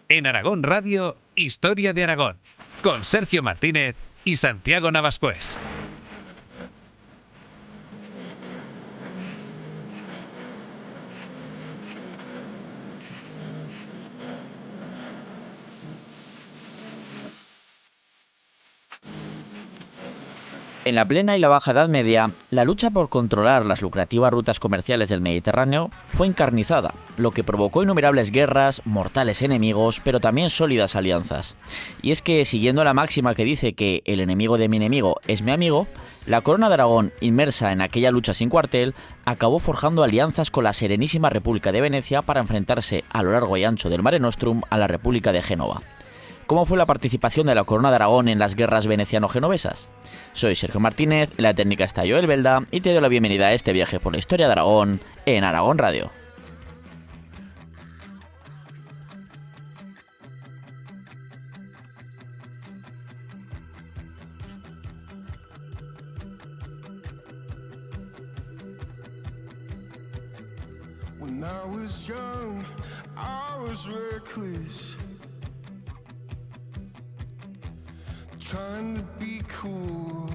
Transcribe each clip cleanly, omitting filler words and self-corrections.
En Aragón Radio, Historia de Aragón, con Sergio Martínez y Santiago Navascués. En la plena y la baja Edad Media, la lucha por controlar las lucrativas rutas comerciales del Mediterráneo fue encarnizada, lo que provocó innumerables guerras, mortales enemigos, pero también sólidas alianzas. Y es que, siguiendo la máxima que dice que el enemigo de mi enemigo es mi amigo, la Corona de Aragón, inmersa en aquella lucha sin cuartel, acabó forjando alianzas con la Serenísima República de Venecia para enfrentarse a lo largo y ancho del Mare Nostrum a la República de Génova. ¿Cómo fue la participación de la Corona de Aragón en las guerras veneciano-genovesas? Soy Sergio Martínez, en la técnica está Joel Belda y te doy la bienvenida a este viaje por la historia de Aragón en Aragón Radio. When I was young, I was reckless, trying to be cool,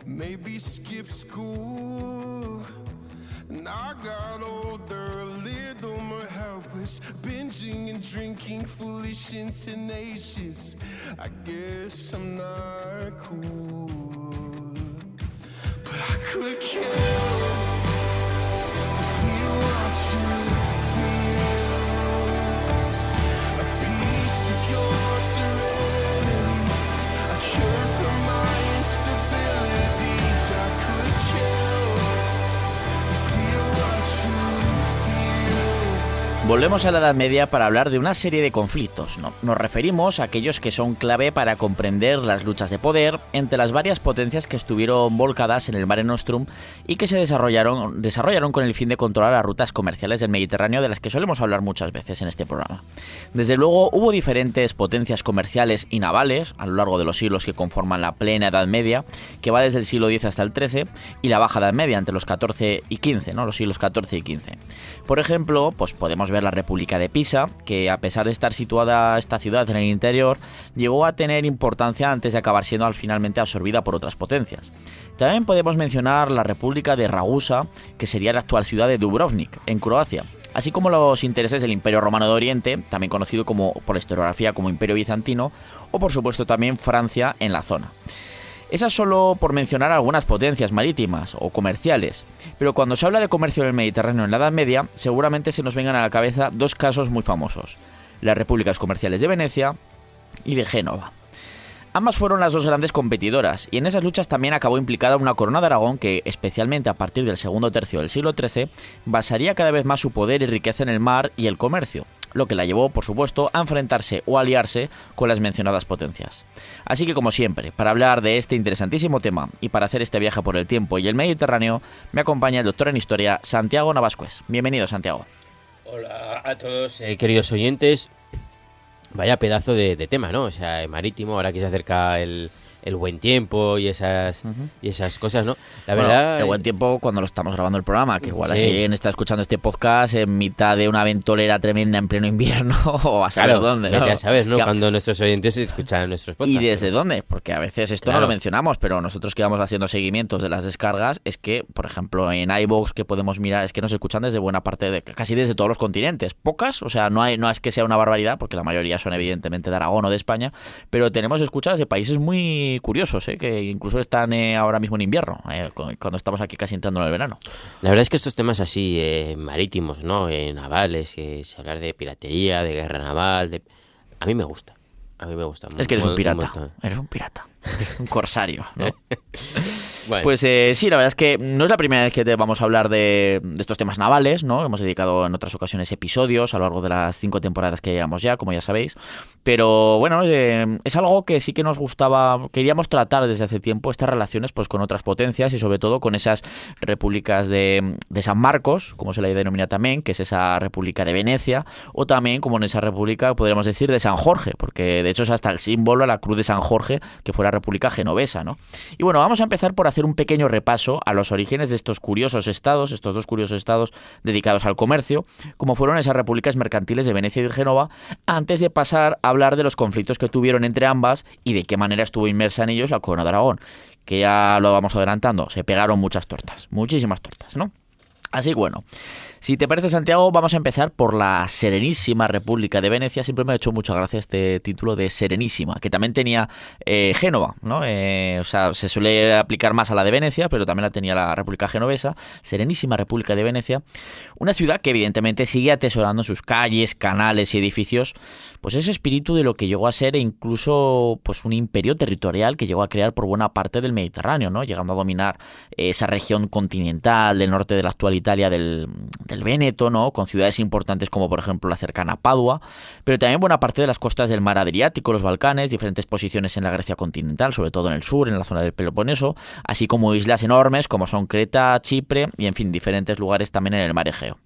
maybe skip school. And I got older, a little more helpless, binging and drinking, foolish and tenacious. I guess I'm not cool, but I could kill to feel what you feel, a piece of your serenity, a cure for my instabilities. I could kill to feel what you feel. Volvemos a la Edad Media para hablar de una serie de conflictos, ¿no? Nos referimos a aquellos que son clave para comprender las luchas de poder entre las varias potencias que estuvieron volcadas en el Mare Nostrum y que se desarrollaron con el fin de controlar las rutas comerciales del Mediterráneo, de las que solemos hablar muchas veces en este programa. Desde luego hubo diferentes potencias comerciales y navales a lo largo de los siglos que conforman la plena Edad Media, que va desde el siglo X hasta el XIII, y la baja Edad Media entre los XIV y XV, ¿no? Los siglos XIV y XV. Por ejemplo, pues podemos ver la República de Pisa, que a pesar de estar situada esta ciudad en el interior, llegó a tener importancia antes de acabar siendo finalmente absorbida por otras potencias. También podemos mencionar la República de Ragusa, que sería la actual ciudad de Dubrovnik, en Croacia, así como los intereses del Imperio Romano de Oriente, también conocido por la historiografía como Imperio Bizantino, o por supuesto también Francia en la zona. Esas solo por mencionar algunas potencias marítimas o comerciales, pero cuando se habla de comercio en el Mediterráneo en la Edad Media, seguramente se nos vengan a la cabeza dos casos muy famosos: las repúblicas comerciales de Venecia y de Génova. Ambas fueron las dos grandes competidoras, y en esas luchas también acabó implicada una Corona de Aragón que, especialmente a partir del segundo tercio del siglo XIII, basaría cada vez más su poder y riqueza en el mar y el comercio, lo que la llevó, por supuesto, a enfrentarse o aliarse con las mencionadas potencias. Así que, como siempre, para hablar de este interesantísimo tema y para hacer este viaje por el tiempo y el Mediterráneo, me acompaña el doctor en Historia, Santiago Navascués. Bienvenido, Santiago. Hola a todos, queridos oyentes. Vaya pedazo de tema, ¿no? O sea, marítimo, ahora que se acerca el buen tiempo y esas cosas, ¿no? La verdad, el buen tiempo cuando lo estamos grabando el programa, que igual sí. alguien está escuchando este podcast en mitad de una ventolera tremenda en pleno invierno o a saber dónde, ¿no? Ya sabes, ¿no? Que, cuando nuestros oyentes escuchan nuestros podcasts. ¿Y desde dónde? Porque a veces esto no lo mencionamos, pero nosotros que vamos haciendo seguimientos de las descargas, es que, por ejemplo, en iVoox que podemos mirar, es que nos escuchan desde buena parte casi desde todos los continentes. Pocas, o sea, no es que sea una barbaridad, porque la mayoría son evidentemente de Aragón o de España, pero tenemos escuchas de países muy curiosos, que incluso están ahora mismo en invierno, cuando estamos aquí casi entrando en el verano. La verdad es que estos temas así marítimos, ¿no? Navales, hablar de piratería, de guerra naval, a mí me gusta. A mí me gusta. Es que eres un pirata. Eres un pirata. Un corsario, ¿no? Bueno. Pues sí, la verdad es que no es la primera vez que te vamos a hablar de estos temas navales, ¿no? Hemos dedicado en otras ocasiones episodios a lo largo de las 5 temporadas que llevamos ya, como ya sabéis. Pero bueno, es algo que sí que nos gustaba, queríamos tratar desde hace tiempo, estas relaciones pues con otras potencias y sobre todo con esas repúblicas de San Marcos, como se le denomina también, que es esa república de Venecia, o también como en esa república, podríamos decir, de San Jorge, porque de hecho es hasta el símbolo, la cruz de San Jorge, que fue la la República Genovesa, ¿no? Y bueno, vamos a empezar por hacer un pequeño repaso a los orígenes de estos dos curiosos estados dedicados al comercio, como fueron esas repúblicas mercantiles de Venecia y de Génova, antes de pasar a hablar de los conflictos que tuvieron entre ambas y de qué manera estuvo inmersa en ellos la corona de Aragón, que ya lo vamos adelantando, se pegaron muchas tortas, muchísimas tortas, ¿no? Así que bueno, si te parece, Santiago, vamos a empezar por la Serenísima República de Venecia. Siempre me ha hecho mucha gracia este título de Serenísima, que también tenía Génova, ¿no? O sea, se suele aplicar más a la de Venecia, pero también la tenía la República Genovesa. Serenísima República de Venecia, una ciudad que evidentemente sigue atesorando en sus calles, canales y edificios, pues ese espíritu de lo que llegó a ser incluso pues un imperio territorial que llegó a crear por buena parte del Mediterráneo, ¿no? Llegando a dominar esa región continental del norte de la actual Italia del Véneto, ¿no? Con ciudades importantes como por ejemplo la cercana Padua, pero también buena parte de las costas del mar Adriático, los Balcanes, diferentes posiciones en la Grecia continental, sobre todo en el sur, en la zona del Peloponeso, así como islas enormes como son Creta, Chipre y en fin, diferentes lugares también en el mar Egeo.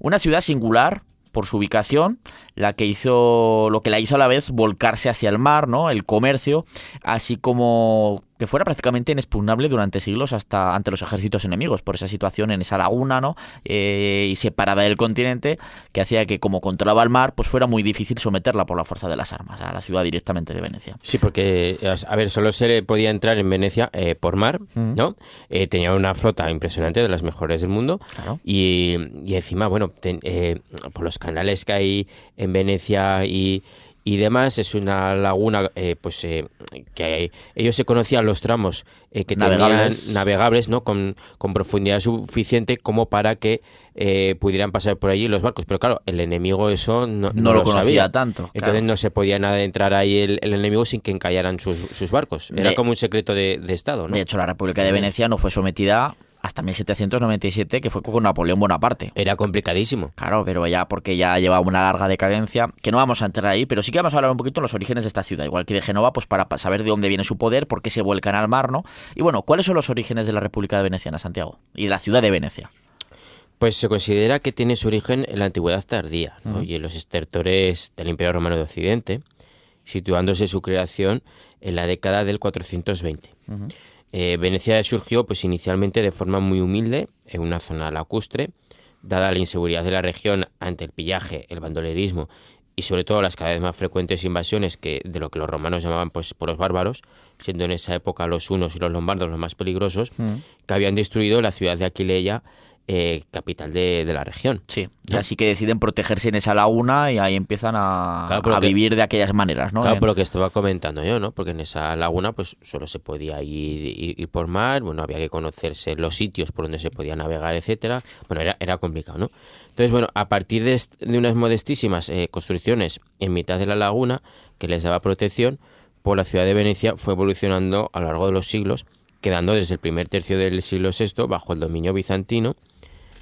Una ciudad singular por su ubicación, lo que la hizo a la vez volcarse hacia el mar, ¿no? El comercio, así como que fuera prácticamente inexpugnable durante siglos hasta ante los ejércitos enemigos, por esa situación en esa laguna, ¿no? Y separada del continente, que hacía que, como controlaba el mar, pues fuera muy difícil someterla por la fuerza de las armas a la ciudad directamente de Venecia. Sí, porque, a ver, solo se le podía entrar en Venecia por mar, ¿no? Tenía una flota impresionante, de las mejores del mundo, Claro. y encima, bueno, por los canales que hay en Venecia y demás, es una laguna que ellos se conocían los tramos que Navegables. tenían navegables, ¿no? Con profundidad suficiente como para que pudieran pasar por allí los barcos, pero claro, el enemigo eso no lo conocía sabía tanto. entonces Claro. no se podía adentrar ahí el enemigo sin que encallaran sus barcos. Era como un secreto de Estado, ¿no? De hecho, la República de Venecia no fue sometida hasta 1797, que fue con Napoleón Bonaparte. Era complicadísimo. Claro, pero ya porque ya llevaba una larga decadencia, que no vamos a entrar ahí, pero sí que vamos a hablar un poquito de los orígenes de esta ciudad, igual que de Génova, pues para saber de dónde viene su poder, por qué se vuelcan al mar, ¿no? Y bueno, ¿cuáles son los orígenes de la República de Veneciana, Santiago? Y de la ciudad de Venecia. Pues se considera que tiene su origen en la antigüedad tardía, ¿no? Y en los estertores del Imperio Romano de Occidente, situándose su creación en la década del 420. Venecia surgió pues inicialmente de forma muy humilde, en una zona lacustre, dada la inseguridad de la región ante el pillaje, el bandolerismo y sobre todo las cada vez más frecuentes invasiones de lo que los romanos llamaban pues por los bárbaros, siendo en esa época los hunos y los lombardos los más peligrosos, que habían destruido la ciudad de Aquileia, capital de la región. Sí, y ¿no? así que deciden protegerse en esa laguna y ahí empiezan Claro, pero a que- vivir de aquellas maneras, ¿no? Claro, por lo que estaba comentando yo, ¿no? Porque en esa laguna pues solo se podía ir por mar, bueno, había que conocerse los sitios por donde se podía navegar, etcétera. Bueno, era complicado, ¿no? Entonces, bueno, a partir de unas modestísimas construcciones en mitad de la laguna que les daba protección, pues la ciudad de Venecia fue evolucionando a lo largo de los siglos, quedando desde el primer tercio del siglo VI bajo el dominio bizantino,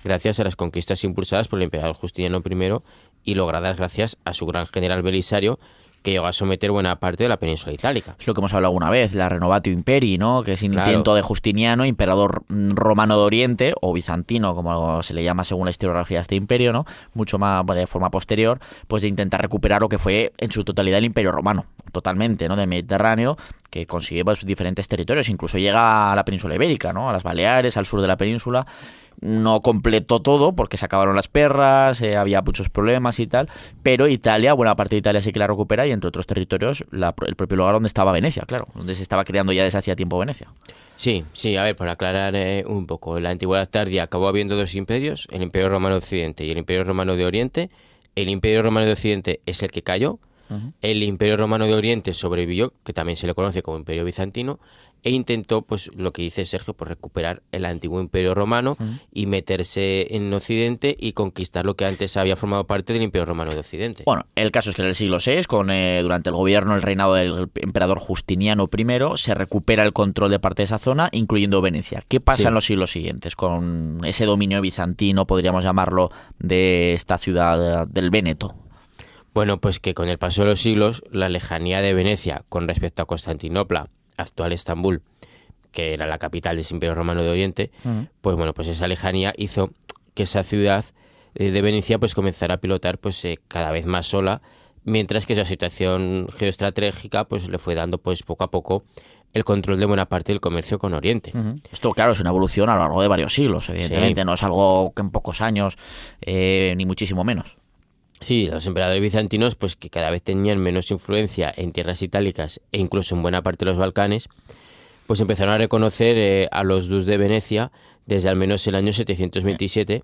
gracias a las conquistas impulsadas por el emperador Justiniano I y logradas gracias a su gran general Belisario, que llegó a someter buena parte de la península itálica. Es lo que hemos hablado alguna vez, la Renovatio Imperi, ¿no? Que es intento Claro. de Justiniano, emperador romano de Oriente, o bizantino, como se le llama según la historiografía de este imperio, ¿no? Mucho más de forma posterior, pues de intentar recuperar lo que fue en su totalidad el imperio romano, totalmente, ¿no? Del Mediterráneo, que consigue pues, diferentes territorios, incluso llega a la península ibérica, ¿no? A las Baleares, al sur de la península. No completó todo porque se acabaron las perras, había muchos problemas y tal, pero Italia, buena parte de Italia sí que la recupera y entre otros territorios el propio lugar donde estaba Venecia, claro, donde se estaba creando ya desde hacía tiempo Venecia. Sí, a ver, para aclarar un poco, en la antigüedad tardía acabó habiendo dos imperios, el Imperio Romano de Occidente y el Imperio Romano de Oriente. El Imperio Romano de Occidente es el que cayó, el Imperio Romano de Oriente sobrevivió, que también se le conoce como Imperio Bizantino, e intentó, pues lo que dice Sergio, pues recuperar el antiguo Imperio Romano y meterse en Occidente y conquistar lo que antes había formado parte del Imperio Romano de Occidente. Bueno, el caso es que en el siglo VI, durante el reinado del emperador Justiniano I, se recupera el control de parte de esa zona, incluyendo Venecia. ¿Qué pasa Sí. en los siglos siguientes con ese dominio bizantino, podríamos llamarlo, de esta ciudad del Véneto? Bueno, pues que con el paso de los siglos, la lejanía de Venecia con respecto a Constantinopla, actual Estambul, que era la capital del Imperio Romano de Oriente, pues bueno, pues esa lejanía hizo que esa ciudad de Venecia pues comenzara a pilotar pues cada vez más sola mientras que esa situación geoestratégica pues le fue dando pues poco a poco el control de buena parte del comercio con Oriente. Esto, claro, es una evolución a lo largo de varios siglos, evidentemente, Sí. no es algo que en pocos años, ni muchísimo menos. Sí, los emperadores bizantinos, pues que cada vez tenían menos influencia en tierras itálicas e incluso en buena parte de los Balcanes, pues empezaron a reconocer a los ducs de Venecia desde al menos el año 727,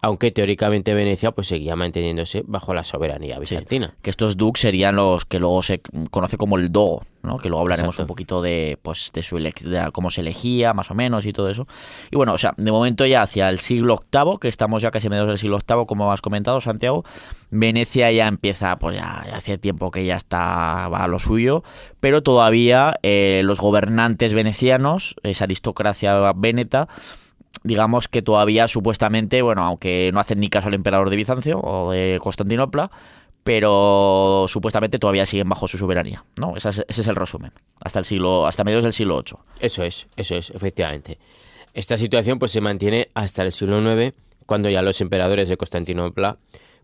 aunque teóricamente Venecia pues seguía manteniéndose bajo la soberanía bizantina. Que estos dux serían los que luego se conoce como el dogo, ¿no? Que luego hablaremos Exacto. un poquito de cómo se elegía, más o menos, y todo eso. Y bueno, o sea, de momento ya hacia el siglo VIII, que estamos ya casi a mediados del siglo VIII, como has comentado, Santiago, Venecia ya empieza, pues ya hace tiempo que ya va a lo suyo, pero todavía los gobernantes venecianos, esa aristocracia véneta, digamos que todavía supuestamente, bueno, aunque no hacen ni caso al emperador de Bizancio o de Constantinopla, pero supuestamente todavía siguen bajo su soberanía, ¿no? Ese es el resumen, hasta mediados del siglo VIII. Eso es, efectivamente. Esta situación pues se mantiene hasta el siglo IX, cuando ya los emperadores de Constantinopla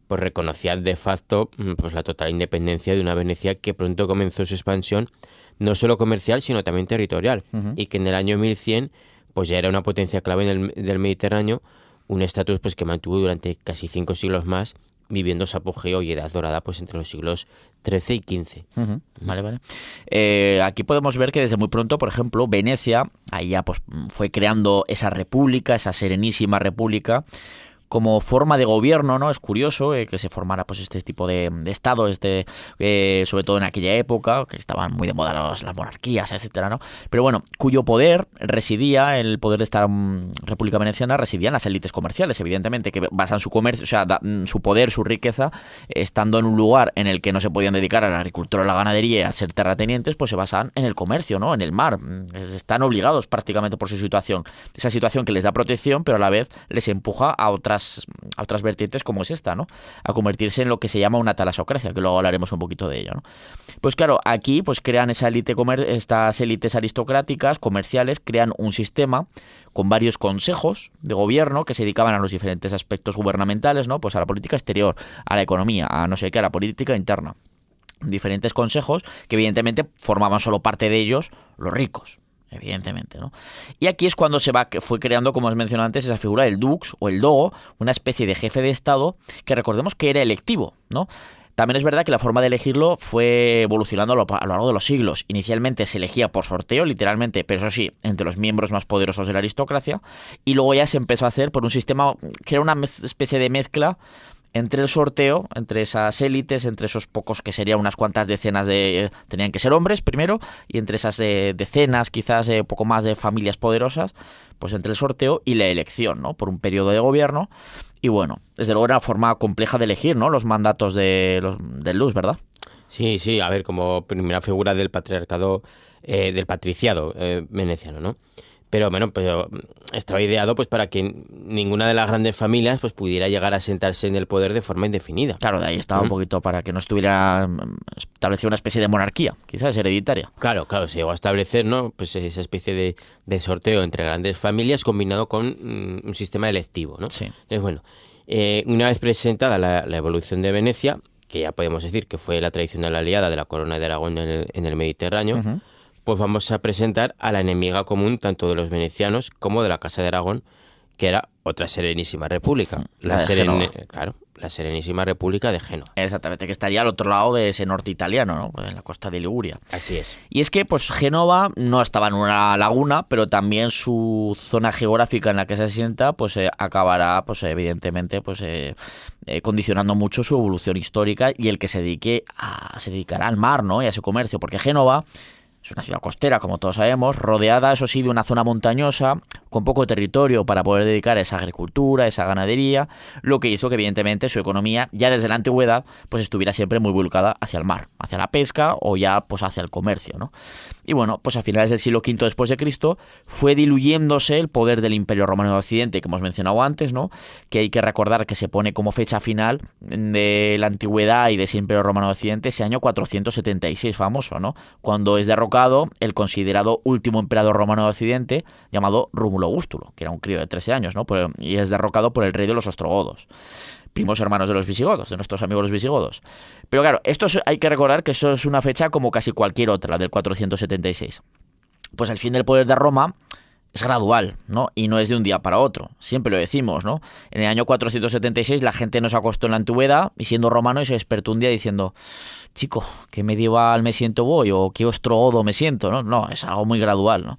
pues reconocían de facto pues la total independencia de una Venecia que pronto comenzó su expansión, no solo comercial, sino también territorial, y que en el año 1100 pues ya era una potencia clave del Mediterráneo, un estatus pues que mantuvo durante casi 5 siglos más, viviendo su apogeo y edad dorada pues entre los siglos XIII y XV. Vale. Aquí podemos ver que desde muy pronto, por ejemplo, Venecia, ahí ya pues fue creando esa república, esa serenísima república, como forma de gobierno, ¿no? Es curioso que se formara pues este tipo de estado, sobre todo en aquella época, que estaban muy de moda las monarquías, etcétera, ¿no? Pero bueno, cuyo poder residía, el poder de esta República Veneciana, residía en las élites comerciales, evidentemente, que basan su comercio, o sea, su poder, su riqueza, estando en un lugar en el que no se podían dedicar a la agricultura o la ganadería y a ser terratenientes, pues se basan en el comercio, ¿no? En el mar. Están obligados prácticamente por su situación. Esa situación que les da protección, pero a la vez les empuja a otras vertientes como es esta, ¿no? A convertirse en lo que se llama una talasocracia, que luego hablaremos un poquito de ello, ¿no? Pues claro, aquí pues crean estas élites aristocráticas, comerciales, crean un sistema con varios consejos de gobierno que se dedicaban a los diferentes aspectos gubernamentales, ¿no? Pues a la política exterior, a la economía, a no sé qué, a la política interna. Diferentes consejos que evidentemente formaban solo parte de ellos los ricos. Evidentemente, ¿no? Y aquí es cuando fue creando, como os mencioné antes, esa figura del dux o el dogo, una especie de jefe de estado que recordemos que era electivo, ¿no? También es verdad que la forma de elegirlo fue evolucionando a lo largo de los siglos. Inicialmente se elegía por sorteo, literalmente, pero eso sí, entre los miembros más poderosos de la aristocracia, y luego ya se empezó a hacer por un sistema que era una especie de mezcla entre el sorteo, entre esas élites, entre esos pocos que serían unas cuantas decenas tenían que ser hombres primero, y entre esas decenas, quizás poco más de familias poderosas, pues entre el sorteo y la elección, ¿no? Por un periodo de gobierno. Y bueno, desde luego era una forma compleja de elegir, ¿no? Los mandatos del Lux, ¿verdad? Sí, a ver, como primera figura del patriarcado, del patriciado veneciano, ¿no? Pero bueno, pues estaba ideado pues para que ninguna de las grandes familias pues pudiera llegar a sentarse en el poder de forma indefinida. Claro, de ahí estaba un poquito para que no estuviera establecida una especie de monarquía, quizás hereditaria. Claro, se llegó a establecer, ¿no? Pues esa especie de sorteo entre grandes familias combinado con un sistema electivo, ¿no? Sí. Entonces, bueno, una vez presentada la evolución de Venecia, que ya podemos decir que fue la tradicional aliada de la corona de Aragón en el Mediterráneo, pues vamos a presentar a la enemiga común tanto de los venecianos como de la Casa de Aragón, que era otra Serenísima República. La de Génova. Claro, la Serenísima República de Génova. Exactamente, que estaría al otro lado de ese norte italiano, ¿no? En la costa de Liguria. Así es. Y es que, pues, Génova no estaba en una laguna, pero también su zona geográfica en la que se asienta, pues, acabará, pues, evidentemente, pues, condicionando mucho su evolución histórica y el que se dedicará al mar, ¿no? Y a ese comercio, porque Génova es una ciudad costera, como todos sabemos, rodeada, eso sí, de una zona montañosa, con poco territorio para poder dedicar a esa agricultura, a esa ganadería, lo que hizo que, evidentemente, su economía, ya desde la antigüedad, pues estuviera siempre muy volcada hacia el mar, hacia la pesca o ya, pues, hacia el comercio, ¿no? Y bueno, pues a finales del siglo V después de Cristo fue diluyéndose el poder del Imperio Romano de Occidente, que hemos mencionado antes, ¿no? Que hay que recordar que se pone como fecha final de la antigüedad y de ese Imperio Romano de Occidente ese año 476 famoso, ¿no? Cuando es derrocado derrocado el considerado último emperador romano de Occidente, llamado Rómulo Augustulo, que era un crío de 13 años, ¿no? Y es derrocado por el rey de los ostrogodos, primos hermanos de los visigodos, de nuestros amigos los visigodos. Pero claro, hay que recordar que eso es una fecha como casi cualquier otra, la del 476. Pues el fin del poder de Roma es gradual, ¿no? Y no es de un día para otro. Siempre lo decimos, ¿no? En el año 476 la gente no se acostó en la antigüedad y siendo romano y se despertó un día diciendo, chico, qué medieval me siento voy o qué ostrogodo me siento, ¿no? No, es algo muy gradual, ¿no?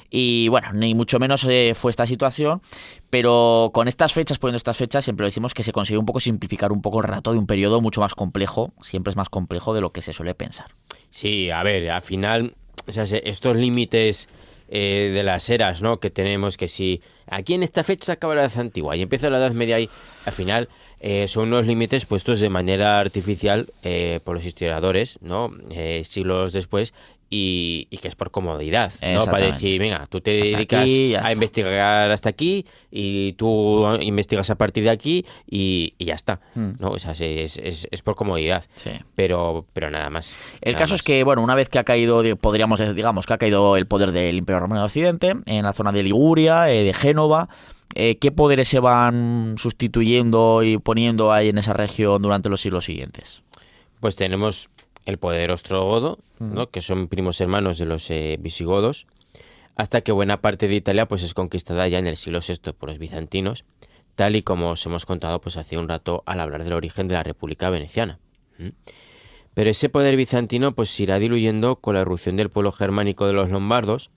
Y bueno, ni mucho menos fue esta situación, pero con estas fechas, poniendo estas fechas, siempre decimos que se consigue un poco simplificar un poco el relato de un periodo mucho más complejo, siempre es más complejo de lo que se suele pensar. Sí, a ver, al final, o sea, estos límites de las eras, ¿no? Que tenemos, que si aquí en esta fecha acaba la Edad Antigua y empieza la Edad Media y al final son unos límites puestos de manera artificial por los historiadores, ¿no? Siglos después. Y que es por comodidad, ¿no? Para decir, venga, tú te dedicas a investigar hasta aquí y tú investigas a partir de aquí y ya está, ¿no? O sea, es por comodidad, sí. pero nada más. El caso es que, bueno, una vez que ha caído, podríamos decir, digamos, que ha caído el poder del Imperio Romano de Occidente, en la zona de Liguria, de Génova, ¿qué poderes se van sustituyendo y poniendo ahí en esa región durante los siglos siguientes? Pues tenemos el poder ostrogodo, ¿no? Que son primos hermanos de los visigodos, hasta que buena parte de Italia pues es conquistada ya en el siglo VI por los bizantinos, tal y como os hemos contado pues hace un rato al hablar del origen de la República Veneciana. Pero ese poder bizantino pues se irá diluyendo con la irrupción del pueblo germánico de los lombardos,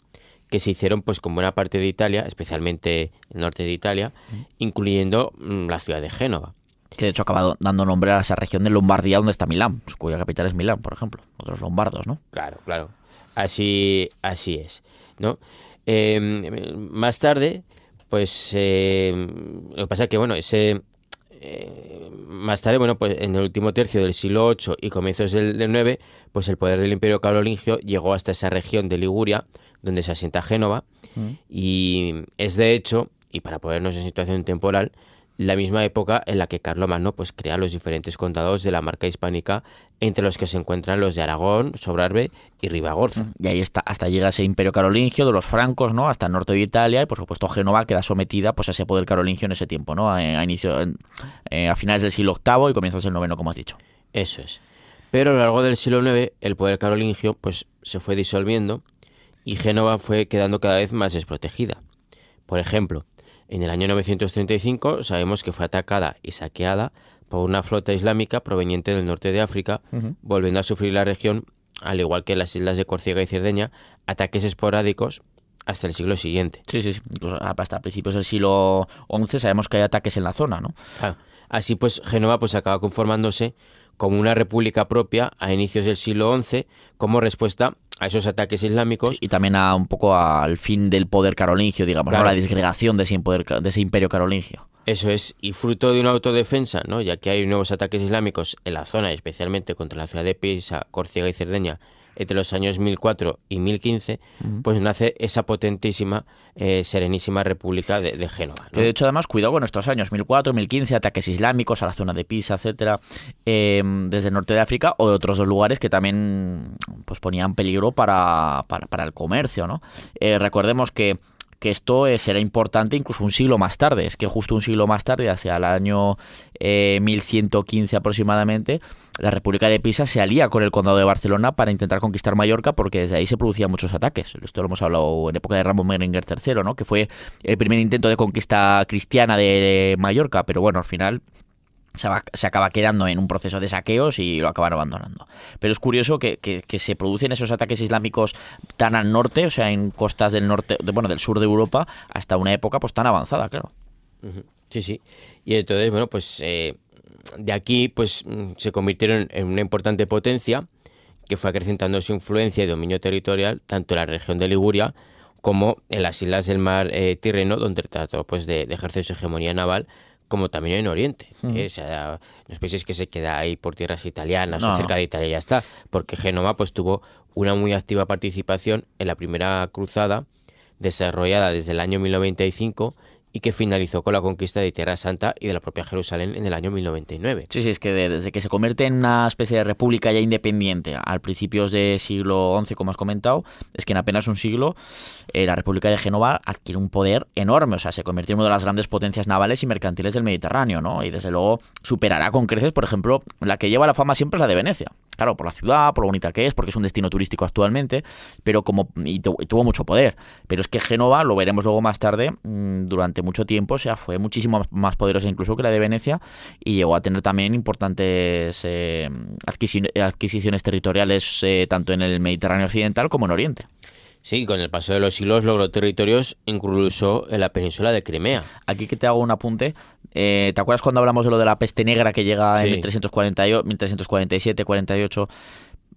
que se hicieron pues con buena parte de Italia, especialmente el norte de Italia, incluyendo la ciudad de Génova. Que de hecho ha acabado dando nombre a esa región de Lombardía donde está Milán, pues, cuya capital es Milán, por ejemplo. Otros lombardos, ¿no? Claro. Así es, ¿no? Más tarde, pues lo que pasa es que, bueno, más tarde, bueno, pues en el último tercio del siglo VIII y comienzos del IX, pues el poder del Imperio Carolingio llegó hasta esa región de Liguria, donde se asienta Génova, y es de hecho, y para ponernos en situación temporal, la misma época en la que Carlomagno pues crea los diferentes condados de la marca hispánica, entre los que se encuentran los de Aragón, Sobrarbe y Ribagorza. Y ahí está, hasta llega ese imperio carolingio de los francos, ¿no? Hasta el norte de Italia, y por supuesto Génova queda sometida pues a ese poder carolingio en ese tiempo, ¿no? A finales del siglo VIII y comienzos del IX, como has dicho. Eso es. Pero a lo largo del siglo IX el poder carolingio pues se fue disolviendo y Génova fue quedando cada vez más desprotegida. Por ejemplo, en el año 935 sabemos que fue atacada y saqueada por una flota islámica proveniente del norte de África, volviendo a sufrir la región, al igual que las islas de Córcega y Cerdeña, ataques esporádicos hasta el siglo siguiente. Sí. Incluso hasta principios del siglo XI sabemos que hay ataques en la zona, ¿no? Claro. Así pues, Génova pues acaba conformándose como una república propia a inicios del siglo XI como respuesta a esos ataques islámicos. Y también un poco al fin del poder carolingio, digamos, claro, ¿no? La disgregación de ese imperio carolingio. Eso es, y fruto de una autodefensa, ¿no? Ya que hay nuevos ataques islámicos en la zona, especialmente contra la ciudad de Pisa, Córcega y Cerdeña, entre los años 1004 y 1015, pues nace esa potentísima, serenísima república de Génova, ¿no? Que de hecho, además, cuidado con estos años, 1004, 1015, ataques islámicos a la zona de Pisa, etcétera, desde el norte de África o de otros dos lugares que también pues ponían peligro para el comercio, ¿no? Recordemos que esto será importante incluso un siglo más tarde. Es que justo un siglo más tarde, hacia el año 1115 aproximadamente, la República de Pisa se alía con el Condado de Barcelona para intentar conquistar Mallorca, porque desde ahí se producían muchos ataques. Esto lo hemos hablado en época de Ramón Berenguer III, ¿no? Que fue el primer intento de conquista cristiana de Mallorca, pero bueno, al final se acaba quedando en un proceso de saqueos y lo acaban abandonando. Pero es curioso que se producen esos ataques islámicos tan al norte, o sea, en costas del norte, del sur de Europa, hasta una época pues tan avanzada, claro. Sí. Y entonces, bueno, pues de aquí pues se convirtieron en una importante potencia que fue acrecentando su influencia y dominio territorial tanto en la región de Liguria como en las islas del mar Tirreno, donde trató pues de ejercer su hegemonía naval, como también en Oriente. O sea, los países que se queda ahí por tierras italianas o cerca de Italia ya está, porque Génova pues tuvo una muy activa participación en la primera cruzada desarrollada desde el año 1095 y que finalizó con la conquista de Tierra Santa y de la propia Jerusalén en el año 1099. Sí, es que desde que se convierte en una especie de república ya independiente al principios del siglo XI, como has comentado, es que en apenas un siglo la República de Génova adquiere un poder enorme, o sea, se convierte en una de las grandes potencias navales y mercantiles del Mediterráneo, ¿no? Y desde luego superará con creces, por ejemplo, la que lleva la fama siempre es la de Venecia. Claro, por la ciudad, por lo bonita que es, porque es un destino turístico actualmente, pero y tuvo mucho poder. Pero es que Génova, lo veremos luego más tarde, durante mucho tiempo, o sea, fue muchísimo más poderosa incluso que la de Venecia y llegó a tener también importantes adquisiciones territoriales tanto en el Mediterráneo occidental como en Oriente. Sí, con el paso de los siglos logró territorios incluso en la península de Crimea. Aquí que te hago un apunte. ¿Te acuerdas cuando hablamos de lo de la peste negra que llega en 1347-48?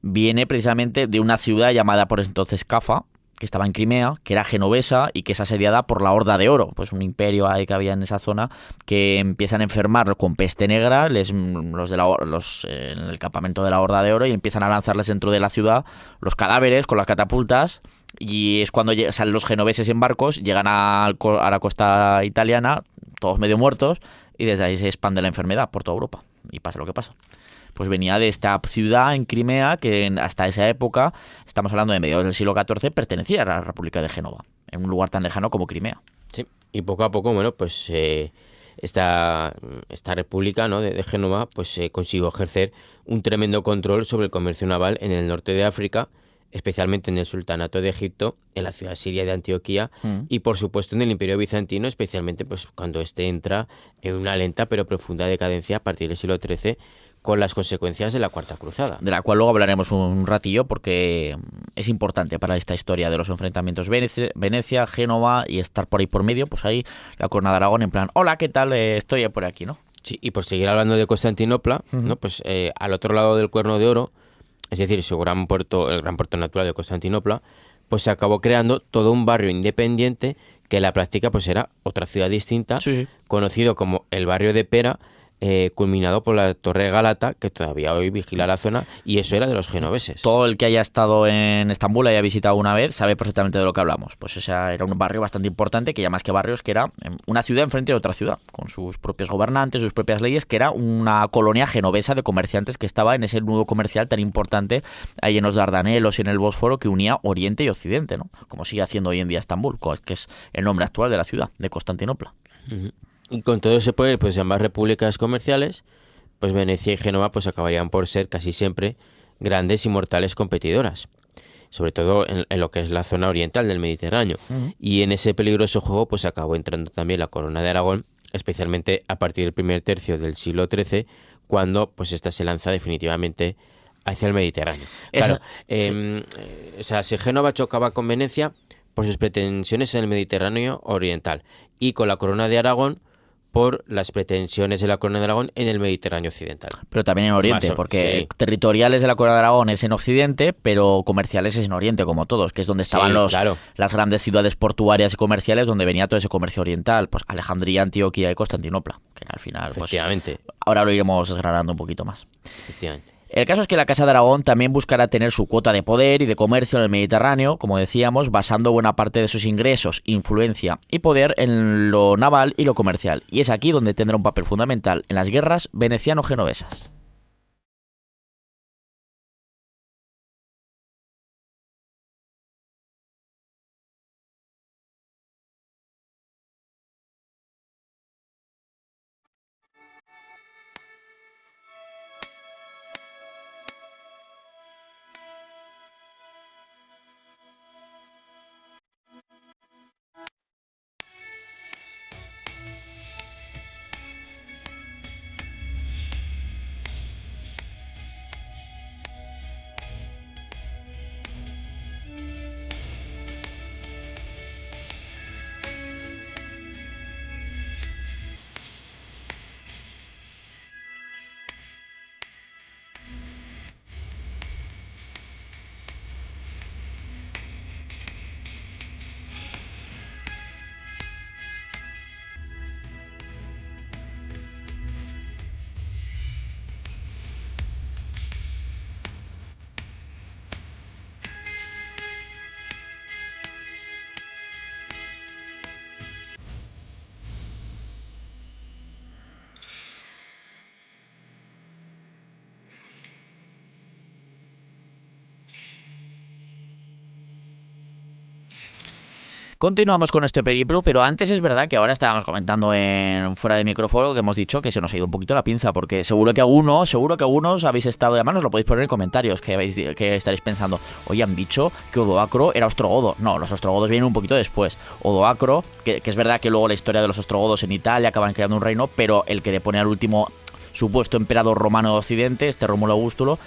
Viene precisamente de una ciudad llamada por entonces Cafa, que estaba en Crimea, que era genovesa y que es asediada por la Horda de Oro, pues un imperio ahí que había en esa zona, que empiezan a enfermar con peste negra en el campamento de la Horda de Oro y empiezan a lanzarles dentro de la ciudad los cadáveres con las catapultas. Y es cuando salen los genoveses en barcos, llegan a la costa italiana, todos medio muertos, y desde ahí se expande la enfermedad por toda Europa. Y pasa lo que pasa. Pues venía de esta ciudad en Crimea que hasta esa época, estamos hablando de mediados del siglo XIV, pertenecía a la República de Génova, en un lugar tan lejano como Crimea. Sí, y poco a poco, bueno, pues esta república, ¿no?, de Génova, pues consiguió ejercer un tremendo control sobre el comercio naval en el norte de África, especialmente en el Sultanato de Egipto, en la ciudad siria de Antioquía y por supuesto en el Imperio Bizantino, especialmente pues cuando este entra en una lenta pero profunda decadencia a partir del siglo XIII con las consecuencias de la Cuarta Cruzada. De la cual luego hablaremos un ratillo porque es importante para esta historia de los enfrentamientos Venecia, Génova y estar por ahí por medio, pues ahí la Corona de Aragón en plan, hola, ¿qué tal? Estoy por aquí, ¿no? Sí, y por seguir hablando de Constantinopla, ¿no?, pues al otro lado del Cuerno de Oro, es decir, su gran puerto, el gran puerto natural de Constantinopla, pues se acabó creando todo un barrio independiente que en la práctica pues era otra ciudad distinta, Sí. conocido como el barrio de Pera, culminado por la Torre de Gálata, que todavía hoy vigila la zona, y eso era de los genoveses. Todo el que haya estado en Estambul, haya visitado una vez, sabe perfectamente de lo que hablamos. Pues ese era un barrio bastante importante, que ya más que barrios, que era una ciudad enfrente de otra ciudad, con sus propios gobernantes, sus propias leyes, que era una colonia genovesa de comerciantes que estaba en ese nudo comercial tan importante ahí en los Dardanelos y en el Bósforo, que unía Oriente y Occidente, ¿no? Como sigue haciendo hoy en día Estambul, que es el nombre actual de la ciudad, de Constantinopla. Uh-huh. Y con todo ese poder, pues ambas repúblicas comerciales, pues Venecia y Génova pues acabarían por ser casi siempre grandes y mortales competidoras, sobre todo en lo que es la zona oriental del Mediterráneo. Y en ese peligroso juego pues acabó entrando también la Corona de Aragón, especialmente a partir del primer tercio del siglo XIII, cuando pues esta se lanza definitivamente hacia el Mediterráneo. Claro, o sea, si Génova chocaba con Venecia por sus pretensiones en el Mediterráneo oriental y con la Corona de Aragón por las pretensiones de la Corona de Aragón en el Mediterráneo occidental. Pero también en Oriente, porque territoriales de la Corona de Aragón es en Occidente, pero comerciales es en Oriente, como todos, que es donde estaban las grandes ciudades portuarias y comerciales, donde venía todo ese comercio oriental, pues Alejandría, Antioquía y Constantinopla, que al final, efectivamente, pues, ahora lo iremos desgranando un poquito más. Efectivamente. El caso es que la Casa de Aragón también buscará tener su cuota de poder y de comercio en el Mediterráneo, como decíamos, basando buena parte de sus ingresos, influencia y poder en lo naval y lo comercial. Y es aquí donde tendrá un papel fundamental en las guerras veneciano-genovesas. Continuamos con este periplo, pero antes es verdad que ahora estábamos comentando en fuera de micrófono que hemos dicho que se nos ha ido un poquito la pinza, porque seguro que algunos habéis estado, además nos lo podéis poner en comentarios, que estaréis pensando, oye, han dicho que Odoacro era ostrogodo. No, los ostrogodos vienen un poquito después. Odoacro, que es verdad que luego la historia de los ostrogodos en Italia acaban creando un reino, pero el que le pone al último supuesto emperador romano de Occidente, este Rómulo Augustulo,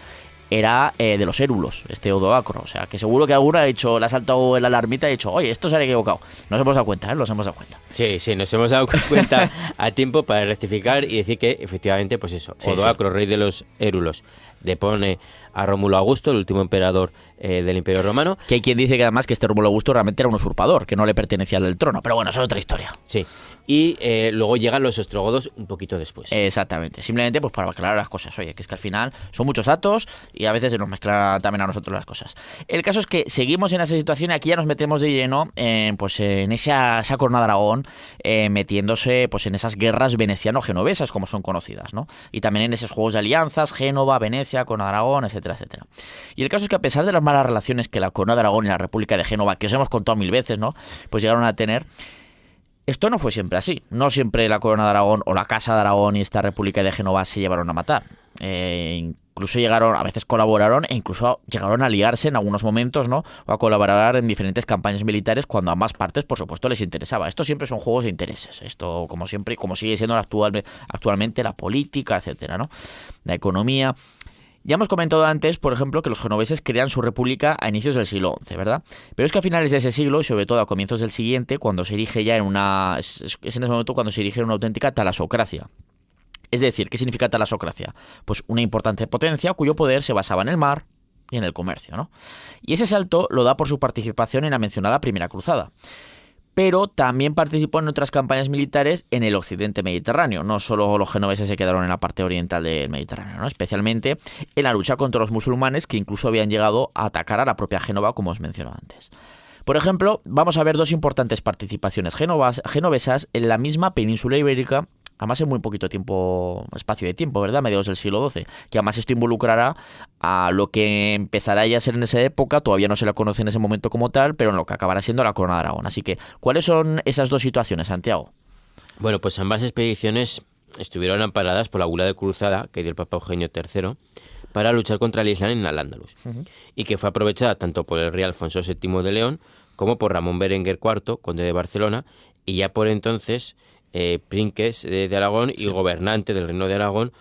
era de los érulos, este Odoacro. O sea, que seguro que alguno le ha saltado el alarmita y ha dicho, oye, esto se ha equivocado. Nos hemos dado cuenta, nos hemos dado cuenta. Sí, nos hemos dado cuenta a tiempo para rectificar y decir que efectivamente, pues eso, Odoacro, rey de los érulos, depone a Rómulo Augusto, el último emperador del Imperio Romano. Que hay quien dice que además que este Rómulo Augusto realmente era un usurpador, que no le pertenecía al trono, pero bueno, eso es otra historia. Sí, y luego llegan los ostrogodos un poquito después. Exactamente, simplemente pues para aclarar las cosas. Oye, que es que al final son muchos datos y a veces se nos mezclan también a nosotros las cosas. El caso es que seguimos en esa situación y aquí ya nos metemos de lleno en esa corona de Aragón, metiéndose pues en esas guerras veneciano-genovesas como son conocidas, ¿no? Y también en esos juegos de alianzas, Génova, Venecia, con Aragón, etcétera, etcétera. Y el caso es que a pesar de las malas relaciones que la corona de Aragón y la República de Génova, que os hemos contado 1000 veces, ¿no? Pues llegaron a tener, esto no fue siempre así. No siempre la corona de Aragón o la casa de Aragón y esta República de Génova se llevaron a matar. Incluso llegaron, a veces colaboraron e incluso llegaron a liarse en algunos momentos, ¿no? O a colaborar en diferentes campañas militares cuando a ambas partes, por supuesto, les interesaba. Esto siempre son juegos de intereses. Esto, como siempre, como sigue siendo actualmente la política, etcétera, ¿no? La economía. Ya hemos comentado antes, por ejemplo, que los genoveses crean su república a inicios del siglo XI, ¿verdad? Pero es que a finales de ese siglo, y sobre todo a comienzos del siguiente, cuando se erige ya en una... Es en ese momento cuando se erige una auténtica talasocracia. Es decir, ¿qué significa talasocracia? Pues una importante potencia cuyo poder se basaba en el mar y en el comercio, ¿no? Y ese salto lo da por su participación en la mencionada Primera Cruzada. Pero también participó en otras campañas militares en el occidente mediterráneo. No solo los genoveses se quedaron en la parte oriental del Mediterráneo, ¿no? Especialmente en la lucha contra los musulmanes que incluso habían llegado a atacar a la propia Génova, como os mencioné antes. Por ejemplo, vamos a ver dos importantes participaciones genovesas en la misma península ibérica, además en muy poquito espacio de tiempo, ¿verdad? Mediados del siglo XII, que además esto involucrará a lo que empezará ya a ser en esa época, todavía no se la conoce en ese momento como tal, pero en lo que acabará siendo la corona de Aragón. Así que, ¿cuáles son esas dos situaciones, Santiago? Bueno, pues ambas expediciones estuvieron amparadas por la bula de cruzada que dio el Papa Eugenio III para luchar contra el Islam en Al-Ándalus, y que fue aprovechada tanto por el rey Alfonso VII de León como por Ramón Berenguer IV, conde de Barcelona, y ya por entonces Princes de Aragón y gobernante del Reino de Aragón,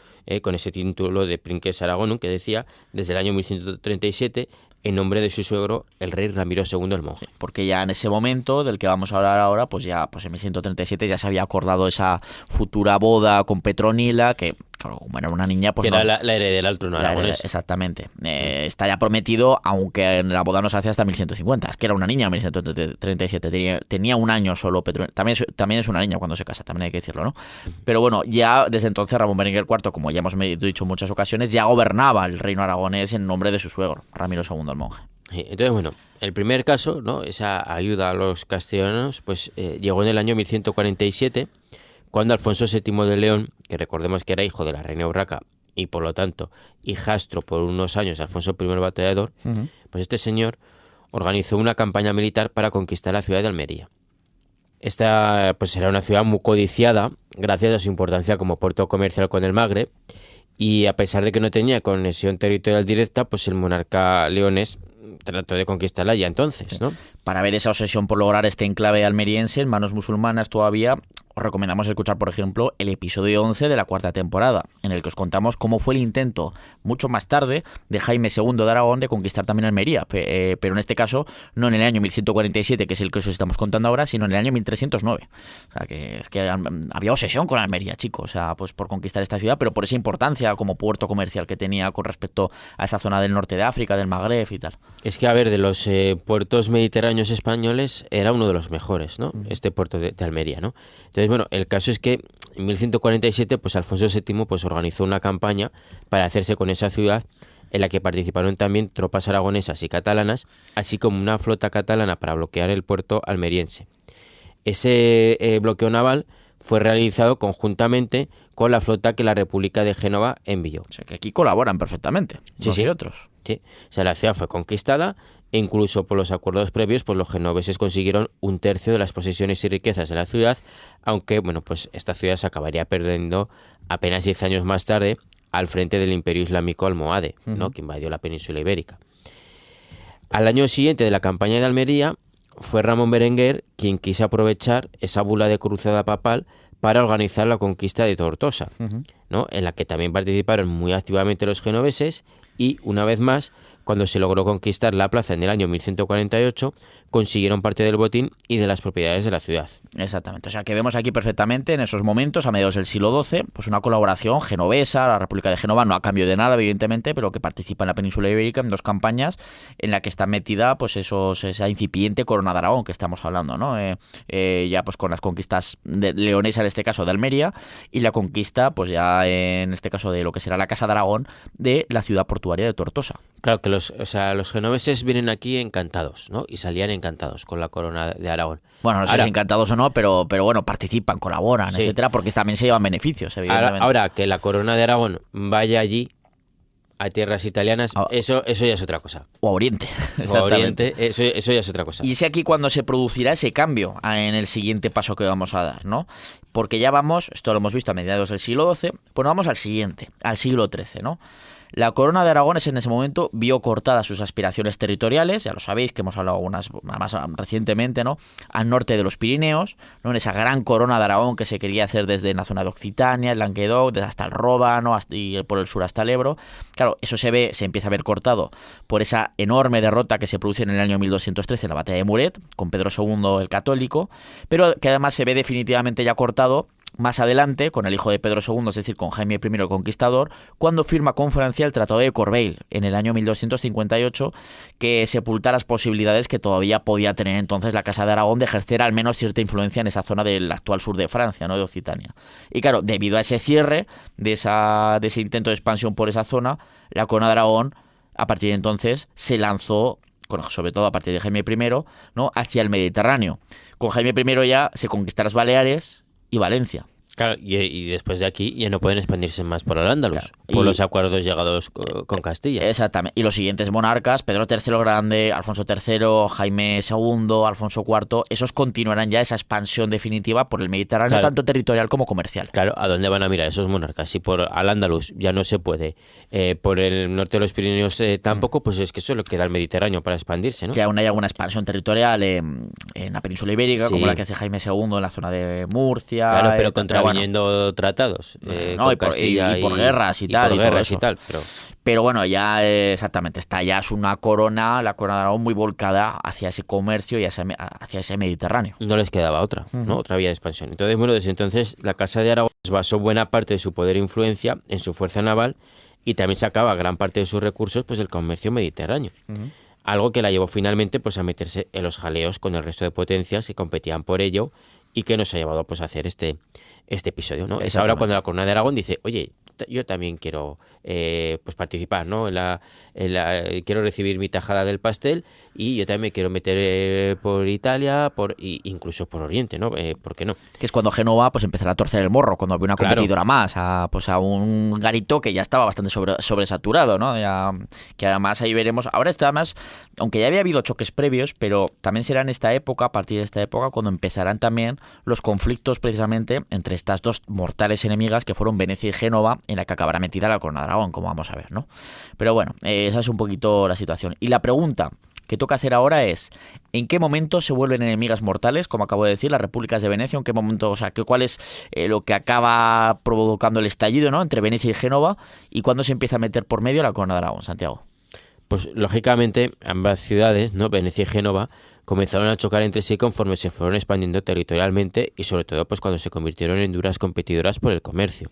con ese título de Princes Aragonum, que decía desde el año 1137 en nombre de su suegro, el rey Ramiro II el Monje. Porque ya en ese momento del que vamos a hablar ahora, pues en 1137 ya se había acordado esa futura boda con Petronila, que claro, como era una niña, pues que no, era la heredera al trono aragonés. Exactamente. Está ya prometido, aunque la boda no se hace hasta 1150. Es que era una niña en 1137. Tenía un año solo Petronila. También es una niña cuando se casa, también hay que decirlo, ¿no? Pero bueno, ya desde entonces Ramón Berenguer IV, como ya hemos dicho en muchas ocasiones, ya gobernaba el reino aragonés en nombre de su suegro, Ramiro II el Monje. Entonces, bueno, el primer caso, ¿no? Esa ayuda a los castellanos, pues llegó en el año 1147, cuando Alfonso VII de León, que recordemos que era hijo de la reina Urraca y por lo tanto hijastro por unos años de Alfonso I el Batallador, pues este señor organizó una campaña militar para conquistar la ciudad de Almería. Esta pues era una ciudad muy codiciada gracias a su importancia como puerto comercial con el Magreb, y a pesar de que no tenía conexión territorial directa, pues el monarca leonés trató de conquistarla ya entonces, ¿no? Para ver esa obsesión por lograr este enclave almeriense en manos musulmanas todavía, os recomendamos escuchar, por ejemplo, el episodio 11 de la cuarta temporada, en el que os contamos cómo fue el intento, mucho más tarde, de Jaime II de Aragón de conquistar también Almería, pero en este caso no en el año 1147, que es el que os estamos contando ahora, sino en el año 1309. O sea, que es que había obsesión con Almería, chicos, o sea, pues por conquistar esta ciudad, pero por esa importancia como puerto comercial que tenía con respecto a esa zona del norte de África, del Magreb y tal. Es que, a ver, de los puertos mediterráneos españoles era uno de los mejores, ¿no? Este puerto de Almería, ¿no? Entonces, bueno, el caso es que en 1147, pues Alfonso VII pues organizó una campaña para hacerse con esa ciudad, en la que participaron también tropas aragonesas y catalanas, así como una flota catalana para bloquear el puerto almeriense. Ese bloqueo naval fue realizado conjuntamente con la flota que la República de Génova envió. O sea, que aquí colaboran perfectamente, sí, unos y otros. Sí. O sea, la ciudad fue conquistada e incluso por los acuerdos previos, pues los genoveses consiguieron 1/3 de las posesiones y riquezas de la ciudad, aunque, bueno, pues esta ciudad se acabaría perdiendo apenas 10 años más tarde al frente del Imperio Islámico almohade, ¿no? Que invadió la península ibérica. Al año siguiente de la campaña de Almería, fue Ramón Berenguer quien quiso aprovechar esa bula de cruzada papal para organizar la conquista de Tortosa, ¿no? En la que también participaron muy activamente los genoveses y, una vez más, cuando se logró conquistar la plaza en el año 1148, consiguieron parte del botín y de las propiedades de la ciudad. Exactamente, o sea que vemos aquí perfectamente en esos momentos, a mediados del siglo XII, pues una colaboración genovesa, la República de Génova, no a cambio de nada, evidentemente, pero que participa en la península ibérica en 2 campañas en la que está metida pues esa incipiente corona de Aragón que estamos hablando, ¿no? Ya pues con las conquistas leonesas, en este caso de Almería, y la conquista, pues ya en este caso de lo que será la Casa de Aragón, de la ciudad portuaria de Tortosa. Claro que los genoveses vienen aquí encantados, ¿no? Y salían encantados con la corona de Aragón. Bueno, no sé si encantados o no, pero bueno, participan, colaboran, sí, etcétera, porque también se llevan beneficios, evidentemente. Ahora que la corona de Aragón vaya allí, a tierras italianas, eso ya es otra cosa. O a Oriente. O a Oriente, eso ya es otra cosa. Y es aquí cuando se producirá ese cambio en el siguiente paso que vamos a dar, ¿no? Porque ya vamos, esto lo hemos visto a mediados del siglo XII, pues vamos al siguiente, al siglo XIII, ¿no? La corona de Aragones en ese momento vio cortadas sus aspiraciones territoriales, ya lo sabéis que hemos hablado algunas más recientemente, ¿no? Al norte de los Pirineos, ¿no? En esa gran corona de Aragón que se quería hacer desde la zona de Occitania, el Languedoc, desde hasta el Ródano y por el sur hasta el Ebro. Claro, eso se empieza a ver cortado por esa enorme derrota que se produce en el año 1213 en la batalla de Muret, con Pedro II el Católico, pero que además se ve definitivamente ya cortado más adelante, con el hijo de Pedro II, es decir, con Jaime I el Conquistador, cuando firma con Francia el Tratado de Corbeil en el año 1258, que sepulta las posibilidades que todavía podía tener entonces la Casa de Aragón de ejercer al menos cierta influencia en esa zona del actual sur de Francia, ¿no? De Occitania. Y claro, debido a ese cierre, de ese intento de expansión por esa zona, la corona de Aragón, a partir de entonces, se lanzó, sobre todo a partir de Jaime I, ¿no? Hacia el Mediterráneo. Con Jaime I ya se conquistan las Baleares y Valencia. Claro, y después de aquí ya no pueden expandirse más por el Andalus, claro, por los acuerdos llegados con Castilla. Exactamente. Y los siguientes monarcas, Pedro III el Grande, Alfonso III, Jaime II, Alfonso IV, esos continuarán ya esa expansión definitiva por el Mediterráneo, claro, tanto territorial como comercial. Claro, ¿a dónde van a mirar esos monarcas? Si por al Andalus ya no se puede, por el norte de los Pirineos tampoco, pues es que solo queda el Mediterráneo para expandirse, ¿no? Que aún hay alguna expansión territorial en la península ibérica, sí, como la que hace Jaime II en la zona de Murcia. Claro, pero contraviniendo tratados. No, y por guerras y tal. Por guerras y tal, pero bueno, ya exactamente, ya es una corona, la corona de Aragón muy volcada hacia ese comercio y hacia ese Mediterráneo. No les quedaba otra, ¿no? Otra vía de expansión. Entonces, bueno, desde entonces la Casa de Aragón basó buena parte de su poder e influencia en su fuerza naval y también sacaba gran parte de sus recursos pues del comercio mediterráneo. Algo que la llevó finalmente pues a meterse en los jaleos con el resto de potencias que competían por ello y que nos ha llevado pues a hacer este episodio, ¿no? Es ahora cuando la corona de Aragón dice, oye, yo también quiero pues participar, ¿no? Quiero recibir mi tajada del pastel y yo también me quiero meter por Italia, incluso por Oriente, ¿no? ¿Por qué no? Que es cuando Génova pues empezará a torcer el morro, cuando ve una competidora más, a un garito que ya estaba bastante sobresaturado, ¿no? Que además ahí veremos, ahora está más, aunque ya había habido choques previos, pero también será en esta época, a partir de esta época, cuando empezarán también los conflictos precisamente entre estas dos mortales enemigas que fueron Venecia y Génova, en la que acabará metida la corona de Aragón, como vamos a ver, ¿no? Pero bueno, esa es un poquito la situación. Y la pregunta que toca hacer ahora es, ¿en qué momento se vuelven enemigas mortales, como acabo de decir, las repúblicas de Venecia? ¿En qué momento, o sea, cuál es lo que acaba provocando el estallido, ¿no? Entre Venecia y Génova, y cuándo se empieza a meter por medio la corona de Aragón, Santiago? Pues lógicamente ambas ciudades, ¿no? Venecia y Génova, comenzaron a chocar entre sí conforme se fueron expandiendo territorialmente y sobre todo pues cuando se convirtieron en duras competidoras por el comercio.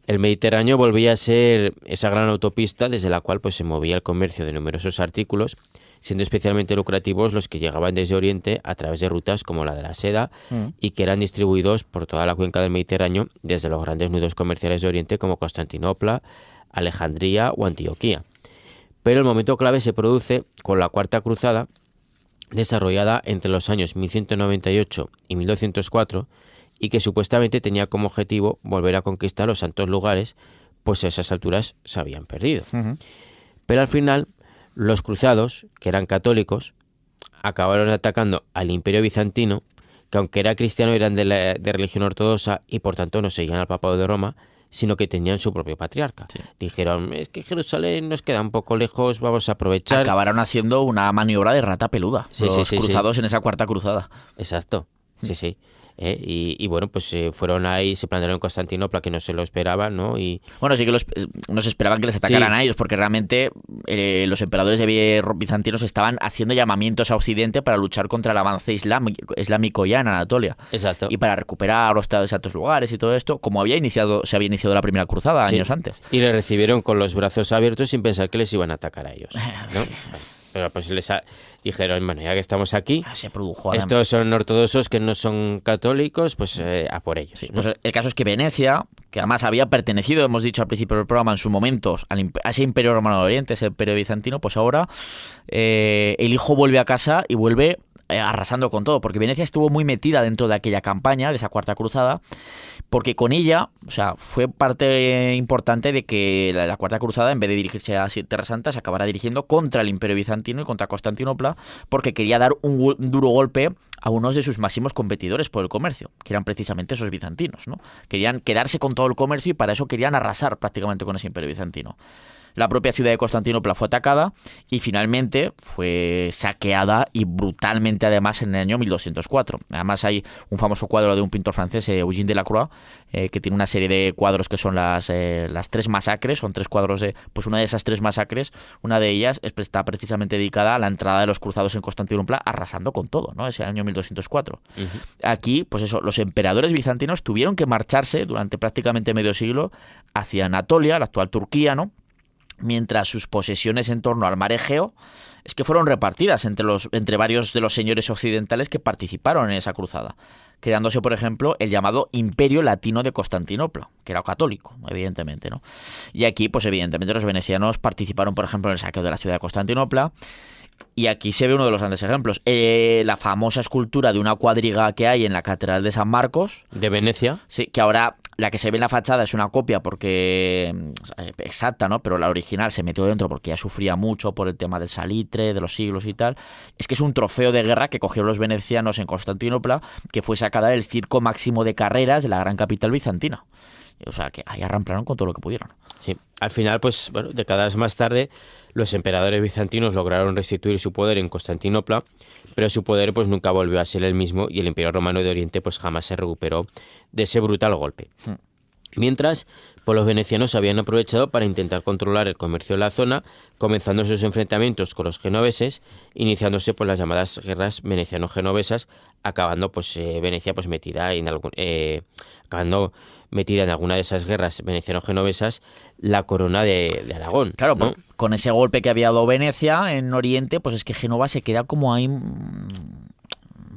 El Mediterráneo volvía a ser esa gran autopista desde la cual pues se movía el comercio de numerosos artículos, siendo especialmente lucrativos los que llegaban desde Oriente a través de rutas como la de la seda y que eran distribuidos por toda la cuenca del Mediterráneo desde los grandes nudos comerciales de Oriente como Constantinopla, Alejandría o Antioquía. Pero el momento clave se produce con la Cuarta Cruzada, desarrollada entre los años 1198 y 1204, y que supuestamente tenía como objetivo volver a conquistar los santos lugares, pues a esas alturas se habían perdido. Pero al final, los cruzados, que eran católicos, acabaron atacando al Imperio Bizantino, que aunque era cristiano eran de religión ortodoxa y por tanto no seguían al Papado de Roma, sino que tenían su propio patriarca. Sí. Dijeron, es que Jerusalén nos queda un poco lejos, vamos a aprovechar. Acabaron haciendo una maniobra de rata peluda, los cruzados en esa cuarta cruzada. Exacto, sí. Y bueno, pues fueron ahí, se plantaron en Constantinopla, que no se lo esperaban, ¿no? Y bueno, sí que no se esperaban que les atacaran a ellos, porque realmente los emperadores bizantinos estaban haciendo llamamientos a Occidente para luchar contra el avance islámico ya en Anatolia. Exacto. Y para recuperar los altos lugares y todo esto, como se había iniciado la primera cruzada años antes. Y le recibieron con los brazos abiertos sin pensar que les iban a atacar a ellos, ¿no? Pero pues dijeron, bueno, ya que estamos aquí, se produjo estos son ortodoxos que no son católicos, pues a por ellos. Sí, ¿no? Pues el caso es que Venecia, que además había pertenecido, hemos dicho al principio del programa, en su momento, a ese Imperio Romano de Oriente, ese Imperio Bizantino, pues ahora el hijo vuelve a casa y vuelve arrasando con todo, porque Venecia estuvo muy metida dentro de aquella campaña, de esa Cuarta Cruzada, porque con ella, o sea, fue parte importante de que la Cuarta Cruzada, en vez de dirigirse a Tierra Santa, se acabara dirigiendo contra el Imperio Bizantino y contra Constantinopla, porque quería dar un duro golpe a unos de sus máximos competidores por el comercio, que eran precisamente esos bizantinos, ¿no? Querían quedarse con todo el comercio y para eso querían arrasar prácticamente con ese Imperio Bizantino. La propia ciudad de Constantinopla fue atacada y finalmente fue saqueada y brutalmente además en el año 1204. Además hay un famoso cuadro de un pintor francés, Eugène Delacroix, que tiene una serie de cuadros que son las tres masacres, son tres cuadros de... Pues una de esas tres masacres, una de ellas está precisamente dedicada a la entrada de los cruzados en Constantinopla arrasando con todo, ¿no? Ese año 1204. Uh-huh. Aquí, pues eso, los emperadores bizantinos tuvieron que marcharse durante prácticamente medio siglo hacia Anatolia, la actual Turquía, ¿no? Mientras sus posesiones en torno al mar Egeo es que fueron repartidas entre varios de los señores occidentales que participaron en esa cruzada, creándose, por ejemplo, el llamado Imperio Latino de Constantinopla, que era católico, evidentemente, ¿no? Y aquí, pues evidentemente, los venecianos participaron, por ejemplo, en el saqueo de la ciudad de Constantinopla. Y aquí se ve uno de los grandes ejemplos. La famosa escultura de una cuadriga que hay en la Catedral de San Marcos. ¿De Venecia? Sí, que ahora la que se ve en la fachada es una copia porque exacta, ¿no? Pero la original se metió dentro porque ya sufría mucho por el tema del salitre, de los siglos y tal. Es que es un trofeo de guerra que cogieron los venecianos en Constantinopla, que fue sacada del circo máximo de carreras de la gran capital bizantina. O sea, que ahí arramplaron con todo lo que pudieron. Sí, al final, pues, bueno, décadas más tarde, los emperadores bizantinos lograron restituir su poder en Constantinopla, pero su poder, pues, nunca volvió a ser el mismo y el Imperio Romano de Oriente, pues, jamás se recuperó de ese brutal golpe. Mientras, pues, los venecianos habían aprovechado para intentar controlar el comercio de la zona, comenzando sus enfrentamientos con los genoveses, iniciándose pues, las llamadas guerras veneciano-genovesas, acabando pues Venecia pues metida en alguna de esas guerras veneciano-genovesas la corona de Aragón. Claro, ¿no? Con ese golpe que había dado Venecia en Oriente, pues es que Génova se queda como ahí...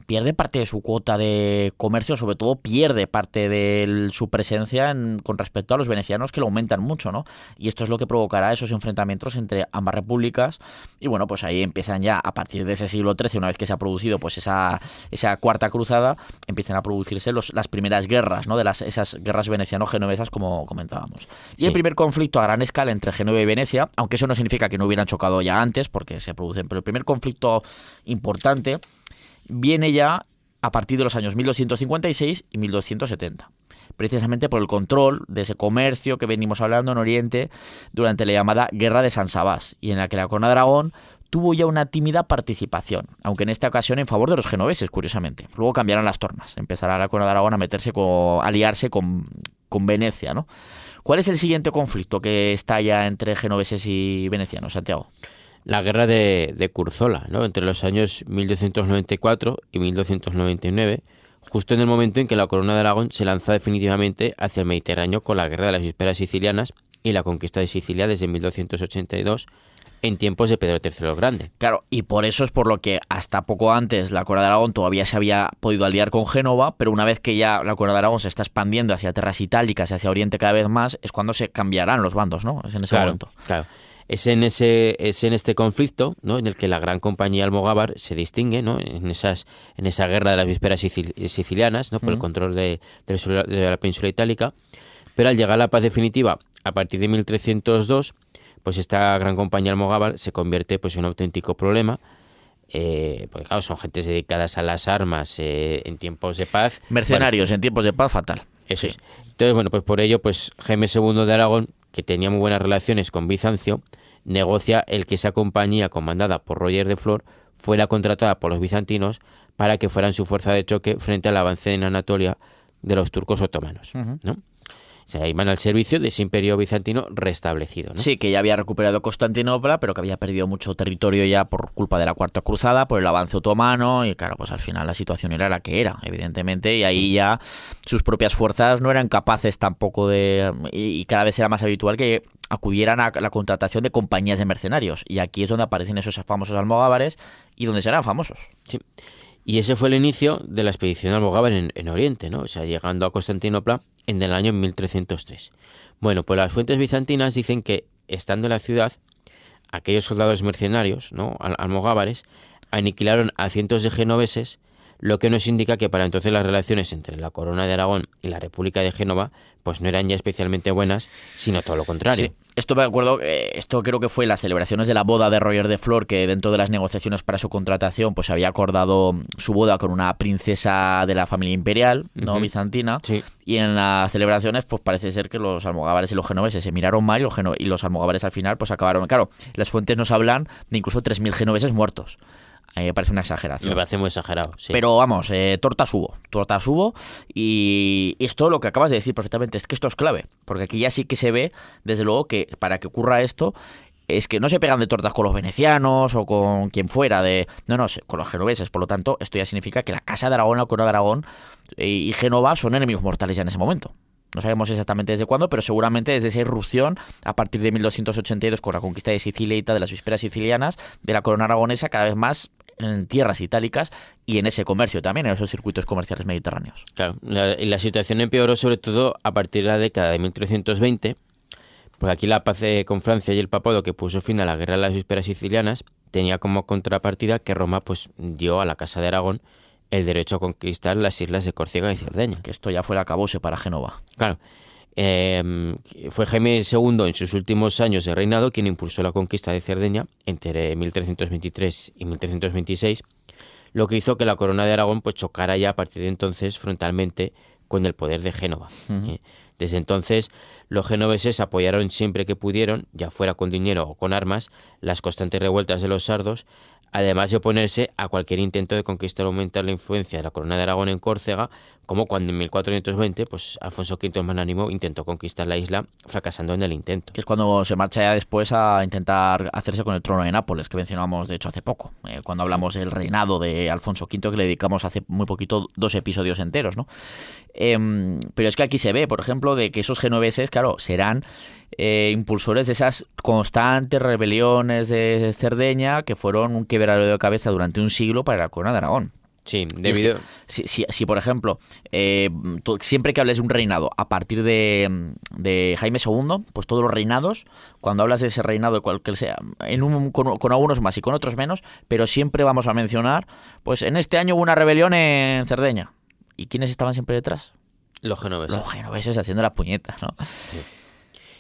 pierde parte de su cuota de comercio, sobre todo pierde parte de su presencia con respecto a los venecianos, que lo aumentan mucho, ¿no? Y esto es lo que provocará esos enfrentamientos entre ambas repúblicas. Y bueno, pues ahí empiezan ya, a partir de ese siglo XIII, una vez que se ha producido pues esa Cuarta Cruzada, empiezan a producirse las primeras guerras, ¿no? Esas guerras veneciano-genovesas, como comentábamos. Y sí. El primer conflicto a gran escala entre Génova y Venecia, aunque eso no significa que no hubieran chocado ya antes, porque se producen, pero el primer conflicto importante viene ya a partir de los años 1256 y 1270, precisamente por el control de ese comercio que venimos hablando en Oriente durante la llamada Guerra de San Sabás, y en la que la corona de Aragón tuvo ya una tímida participación, aunque en esta ocasión en favor de los genoveses, curiosamente. Luego cambiarán las tornas, empezará la corona de Aragón a aliarse con Venecia, ¿no? ¿Cuál es el siguiente conflicto que estalla entre genoveses y venecianos, Santiago? La guerra de Curzola, ¿no? Entre los años 1294 y 1299, justo en el momento en que la corona de Aragón se lanza definitivamente hacia el Mediterráneo con la guerra de las vísperas sicilianas y la conquista de Sicilia desde 1282, en tiempos de Pedro III el Grande. Claro, y por eso es por lo que hasta poco antes la corona de Aragón todavía se había podido aliar con Génova, pero una vez que ya la corona de Aragón se está expandiendo hacia tierras itálicas y hacia Oriente cada vez más, es cuando se cambiarán los bandos, ¿no? Es en ese momento. Claro. Es en este conflicto, ¿no? En el que la gran compañía almogávar se distingue, ¿no? En esa guerra de las vísperas sicilianas, ¿no? Por el control de la península itálica. Pero al llegar a la paz definitiva a partir de 1302, pues esta gran compañía almogávar se convierte pues en un auténtico problema. Porque claro, son gentes dedicadas a las armas en tiempos de paz. Mercenarios en tiempos de paz, fatal. Eso es. Entonces, bueno, pues por ello, pues Jaime II de Aragón, que tenía muy buenas relaciones con Bizancio, negocia el que esa compañía comandada por Roger de Flor fuera contratada por los bizantinos para que fueran su fuerza de choque frente al avance en Anatolia de los turcos otomanos, ¿no? O sea, iban al servicio de ese imperio bizantino restablecido, ¿no? Sí, que ya había recuperado Constantinopla, pero que había perdido mucho territorio ya por culpa de la Cuarta Cruzada, por el avance otomano, y claro, pues al final la situación era la que era, evidentemente, y ahí ya sus propias fuerzas no eran capaces tampoco de... Y cada vez era más habitual que acudieran a la contratación de compañías de mercenarios, y aquí es donde aparecen esos famosos almogávares y donde serán famosos. Sí. Y ese fue el inicio de la expedición almogávar en Oriente, ¿no? O sea, llegando a Constantinopla en el año 1303. Bueno, pues las fuentes bizantinas dicen que, estando en la ciudad, aquellos soldados mercenarios, ¿no?, almogávares, aniquilaron a cientos de genoveses, lo que nos indica que para entonces las relaciones entre la Corona de Aragón y la República de Génova pues no eran ya especialmente buenas, sino todo lo contrario. Sí. Esto me acuerdo, esto creo que fue las celebraciones de la boda de Roger de Flor, que dentro de las negociaciones para su contratación pues se había acordado su boda con una princesa de la familia imperial, ¿no?, bizantina. Sí. Y en las celebraciones pues parece ser que los almogávares y los genoveses se miraron mal y los almogávares al final pues acabaron. Claro, las fuentes nos hablan de incluso 3.000 genoveses muertos. A mí me parece una exageración. Me parece muy exagerado, sí. Pero vamos, tortas hubo. Y esto, lo que acabas de decir perfectamente, es que esto es clave. Porque aquí ya sí que se ve, desde luego, que para que ocurra esto, es que no se pegan de tortas con los venecianos o con quien fuera. No, con los genoveses. Por lo tanto, esto ya significa que la Casa de Aragón, la Corona de Aragón y Génova son enemigos mortales ya en ese momento. No sabemos exactamente desde cuándo, pero seguramente desde esa irrupción, a partir de 1282, con la conquista de Sicilia y de las vísperas sicilianas, de la corona aragonesa, cada vez más en tierras itálicas y en ese comercio también, en esos circuitos comerciales mediterráneos. Claro, la situación empeoró sobre todo a partir de la década de 1320, porque aquí la paz con Francia y el papado, que puso fin a la guerra de las vísperas sicilianas, tenía como contrapartida que Roma pues dio a la Casa de Aragón el derecho a conquistar las islas de Córcega y Cerdeña. Que esto ya fue el acabose para Génova. Claro. Fue Jaime II en sus últimos años de reinado quien impulsó la conquista de Cerdeña entre 1323 y 1326, lo que hizo que la Corona de Aragón pues chocara ya a partir de entonces frontalmente con el poder de Génova. Desde entonces, los genoveses apoyaron siempre que pudieron, ya fuera con dinero o con armas, las constantes revueltas de los sardos, además de oponerse a cualquier intento de conquistar o aumentar la influencia de la Corona de Aragón en Córcega, como cuando en 1420 pues Alfonso V el Magnánimo intentó conquistar la isla, fracasando en el intento. Que es cuando se marcha ya después a intentar hacerse con el trono de Nápoles, que mencionamos de hecho hace poco, cuando hablamos del reinado de Alfonso V, que le dedicamos hace muy poquito 2 episodios enteros, ¿no? Pero es que aquí se ve, por ejemplo, de que esos genoveses, claro, serán impulsores de esas constantes rebeliones de Cerdeña que fueron un quebradero de cabeza durante un siglo para la Corona de Aragón. Sí, debido... Si por ejemplo, siempre que hables de un reinado a partir de Jaime II, pues todos los reinados, cuando hablas de ese reinado de cualquier sea, con algunos más y con otros menos, pero siempre vamos a mencionar, pues en este año hubo una rebelión en Cerdeña. ¿Y quiénes estaban siempre detrás? Los genoveses. Los genoveses haciendo las puñetas, ¿no? Sí.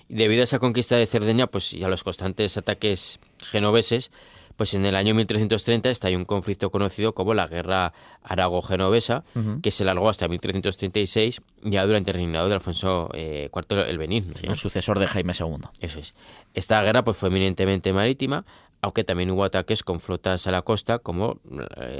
Debido a esa conquista de Cerdeña, pues y a los constantes ataques genoveses, pues en el año 1330 estalló un conflicto conocido como la Guerra Arago-Genovesa, que se alargó hasta 1336, ya durante el reinado de Alfonso IV el Benigno, sí, ¿no? El sucesor de Jaime II. Eso es. Esta guerra pues fue eminentemente marítima, aunque también hubo ataques con flotas a la costa, como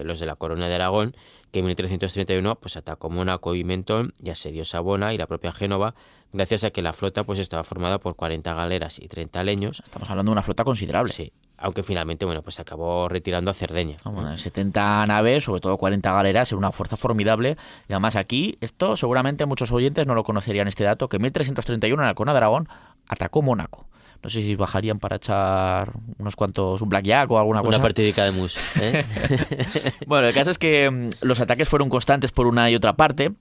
los de la Corona de Aragón, que en 1331 pues atacó Mónaco y Mentón y asedió Savona y la propia Génova, gracias a que la flota pues estaba formada por 40 galeras y 30 leños. Estamos hablando de una flota considerable. Sí, aunque finalmente pues acabó retirando a Cerdeña. Bueno, 70 naves, sobre todo 40 galeras, era una fuerza formidable. Y además aquí, esto seguramente muchos oyentes no lo conocerían, este dato, que en 1331 en la Corona de Aragón atacó Mónaco. No sé si bajarían para echar un blackjack o alguna cosa. Una partidica de mus, ¿eh? Bueno, el caso es que los ataques fueron constantes por una y otra parte.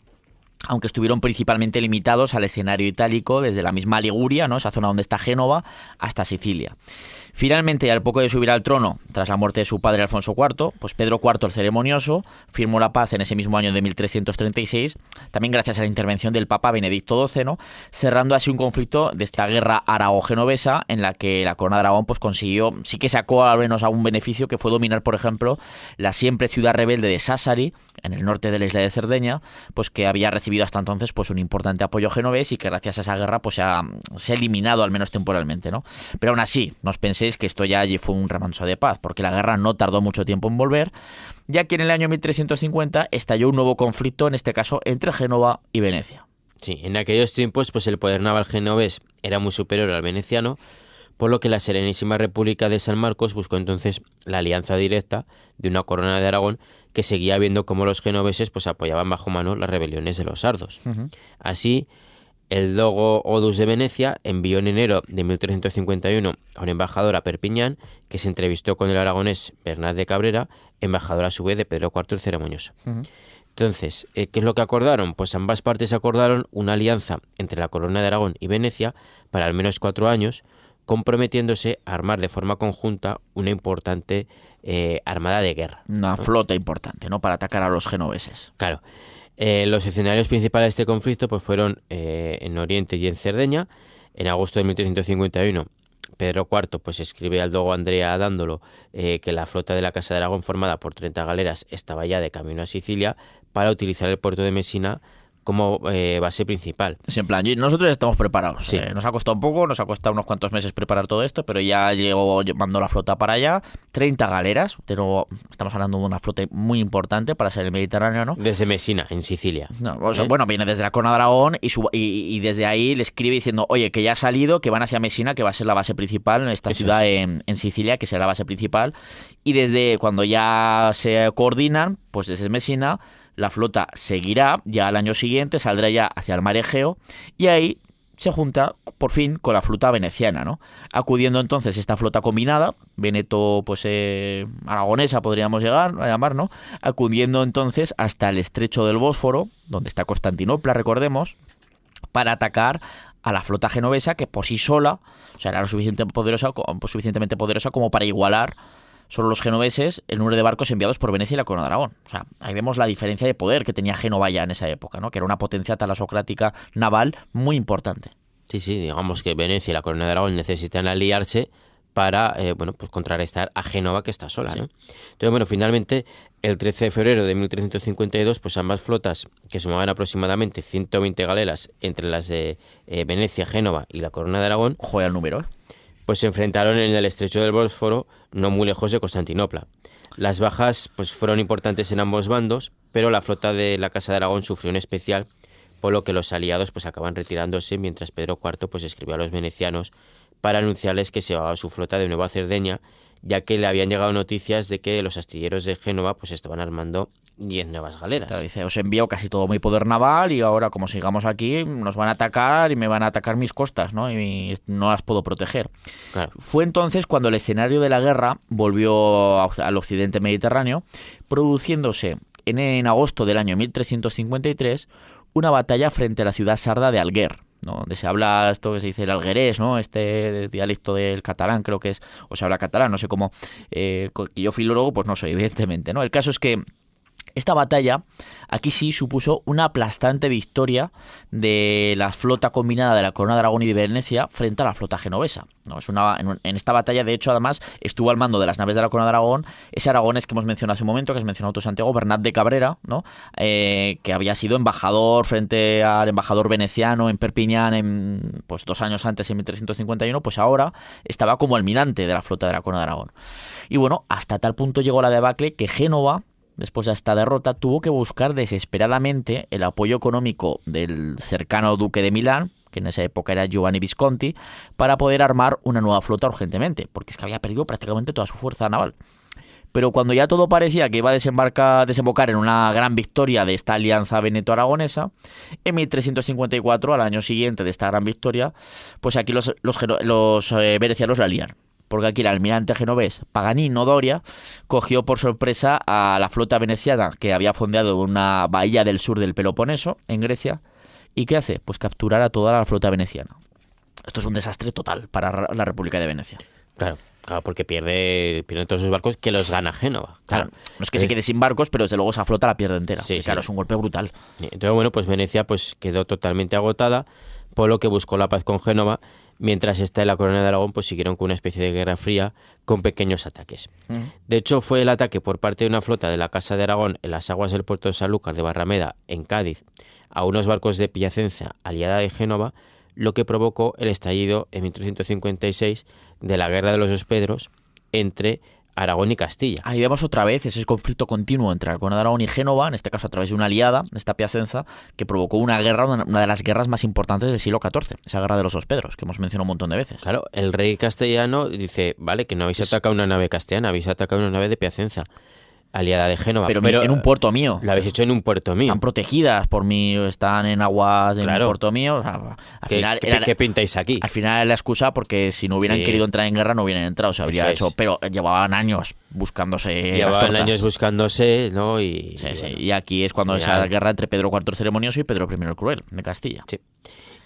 aunque estuvieron principalmente limitados al escenario itálico desde la misma Liguria, ¿no? Esa zona donde está Génova, hasta Sicilia. Finalmente, al poco de subir al trono, tras la muerte de su padre Alfonso IV, pues Pedro IV el Ceremonioso firmó la paz en ese mismo año de 1336, también gracias a la intervención del Papa Benedicto XII, ¿no? Cerrando así un conflicto de esta guerra aragó-genovesa en la que la corona de Aragón pues consiguió, sí que sacó al menos algún beneficio, que fue dominar, por ejemplo, la siempre ciudad rebelde de Sassari, en el norte de la isla de Cerdeña, pues que había recibido hasta entonces pues un importante apoyo genovés y que gracias a esa guerra pues se ha eliminado al menos temporalmente, ¿no? Pero aún así, no os penséis que esto ya allí fue un remanso de paz, porque la guerra no tardó mucho tiempo en volver, ya que en el año 1350 estalló un nuevo conflicto, en este caso entre Génova y Venecia. Sí, en aquellos tiempos pues el poder naval genovés era muy superior al veneciano, por lo que la Serenísima República de San Marcos buscó entonces la alianza directa de una corona de Aragón que seguía viendo cómo los genoveses pues apoyaban bajo mano las rebeliones de los sardos. Así, el dogo Odus de Venecia envió en enero de 1351 a un embajador a Perpiñán que se entrevistó con el aragonés Bernat de Cabrera, embajador a su vez de Pedro IV el Ceremonioso. Entonces, ¿qué es lo que acordaron? Pues ambas partes acordaron una alianza entre la corona de Aragón y Venecia para al menos 4 años, comprometiéndose a armar de forma conjunta una importante armada de guerra. Una flota importante, ¿no? Para atacar a los genoveses. Claro. Los escenarios principales de este conflicto pues fueron en Oriente y en Cerdeña. En agosto de 1351, Pedro IV pues escribe al dogo Andrea Dándolo que la flota de la Casa de Aragón, formada por 30 galeras, estaba ya de camino a Sicilia para utilizar el puerto de Mesina como base principal. Sí, en plan, nosotros ya estamos preparados. Sí. Nos ha costado un poco, nos ha costado unos cuantos meses preparar todo esto, pero ya mandó la flota para allá. 30 galeras, pero estamos hablando de una flota muy importante para ser el Mediterráneo, ¿no? Desde Mesina, en Sicilia. No, o sea, bueno, viene desde la corona de Aragón y desde ahí le escribe diciendo, oye, que ya ha salido, que van hacia Mesina, que va a ser la base principal en esta Eso ciudad es. en Sicilia, que será la base principal. Y desde cuando ya se coordinan, pues desde Mesina, la flota seguirá, ya al año siguiente saldrá ya hacia el mar Egeo y ahí se junta por fin con la flota veneciana, ¿no? Acudiendo entonces esta flota combinada, Veneto pues aragonesa podríamos llegar a llamar, ¿no? Acudiendo entonces hasta el estrecho del Bósforo, donde está Constantinopla, recordemos, para atacar a la flota genovesa que por sí sola, o sea, era lo suficientemente poderosa como para igualar solo los genoveses el número de barcos enviados por Venecia y la corona de Aragón. O sea, ahí vemos la diferencia de poder que tenía Génova ya en esa época, ¿no? Que era una potencia talasocrática naval muy importante. Sí, digamos que Venecia y la corona de Aragón necesitan aliarse para pues contrarrestar a Génova, que está sola, ¿no? Entonces, finalmente, el 13 de febrero de 1352, pues ambas flotas, que sumaban aproximadamente 120 galeras entre las de Venecia, Génova y la corona de Aragón, Joder el número, ¿eh? pues se enfrentaron en el estrecho del Bósforo, no muy lejos de Constantinopla. Las bajas pues fueron importantes en ambos bandos, pero la flota de la Casa de Aragón sufrió en especial, por lo que los aliados pues acaban retirándose, mientras Pedro IV pues escribió a los venecianos para anunciarles que se llevaba su flota de nuevo a Cerdeña, ya que le habían llegado noticias de que los astilleros de Génova pues estaban armando 10 nuevas galeras. Claro, dice, os envío casi todo mi poder naval y ahora como sigamos aquí nos van a atacar y me van a atacar mis costas, ¿no? Y no las puedo proteger. Claro. Fue entonces cuando el escenario de la guerra volvió al occidente mediterráneo, produciéndose en agosto del año 1353 una batalla frente a la ciudad sarda de Alguer, ¿no? Donde se habla esto que se dice el alguerés, ¿no? Este dialecto del catalán, creo que es, o se habla catalán, no sé cómo, que yo filólogo pues no soy, evidentemente, ¿no? El caso es que esta batalla aquí sí supuso una aplastante victoria de la flota combinada de la corona de Aragón y de Venecia frente a la flota genovesa, ¿no? En esta batalla, de hecho, además, estuvo al mando de las naves de la corona de Aragón ese aragonés que hemos mencionado hace un momento, que has mencionado tú, Santiago, Bernat de Cabrera, ¿no? Que había sido embajador frente al embajador veneciano en Perpiñán pues 2 años antes, en 1351, pues ahora estaba como almirante de la flota de la corona de Aragón. Y bueno, hasta tal punto llegó la debacle que Génova, después de esta derrota, tuvo que buscar desesperadamente el apoyo económico del cercano duque de Milán, que en esa época era Giovanni Visconti, para poder armar una nueva flota urgentemente, porque es que había perdido prácticamente toda su fuerza naval. Pero cuando ya todo parecía que iba a desembocar en una gran victoria de esta alianza veneto-aragonesa, en 1354, al año siguiente de esta gran victoria, pues aquí los venecianos la lían. porque aquí el almirante genovés Paganino Doria cogió por sorpresa a la flota veneciana que había fondeado en una bahía del sur del Peloponeso, en Grecia, y ¿qué hace? Pues capturar a toda la flota veneciana. Esto es un desastre total para la República de Venecia. Claro, porque pierde todos sus barcos que los gana Génova. Claro, no es que se quede sin barcos, pero desde luego esa flota la pierde entera. Sí, claro, sí. es un golpe brutal. Entonces, bueno, pues Venecia pues quedó totalmente agotada, por lo que buscó la paz con Génova, mientras esta y la Corona de Aragón pues siguieron con una especie de guerra fría con pequeños ataques. De hecho, fue el ataque por parte de una flota de la Casa de Aragón en las aguas del puerto de Sanlúcar de Barrameda, en Cádiz, a unos barcos de Piacenza, aliada de Génova, lo que provocó el estallido en 1356 de la Guerra de los Dos Pedros entre Aragón y Castilla. Ahí vemos otra vez ese conflicto continuo entre la Corona de Aragón y Génova, en este caso a través de una aliada, esta Piacenza, que provocó una guerra, una de las guerras más importantes del siglo XIV, esa Guerra de los Dos Pedros, que hemos mencionado un montón de veces. Claro, el rey castellano dice, vale, que no habéis atacado una nave castellana, habéis atacado una nave de Piacenza, aliada de Génova. Pero en un puerto mío. Lo habéis hecho en un puerto mío. Están protegidas por mí, están en aguas de un puerto mío. O sea, ¿Qué pintáis aquí? Al final era la excusa porque si no hubieran querido entrar en guerra no hubieran entrado. Se habría hecho, pero llevaban años buscándose. Llevaban años buscándose, ¿no? Sí. Y aquí es cuando esa guerra entre Pedro IV el Ceremonioso y Pedro I el Cruel, de Castilla. Sí.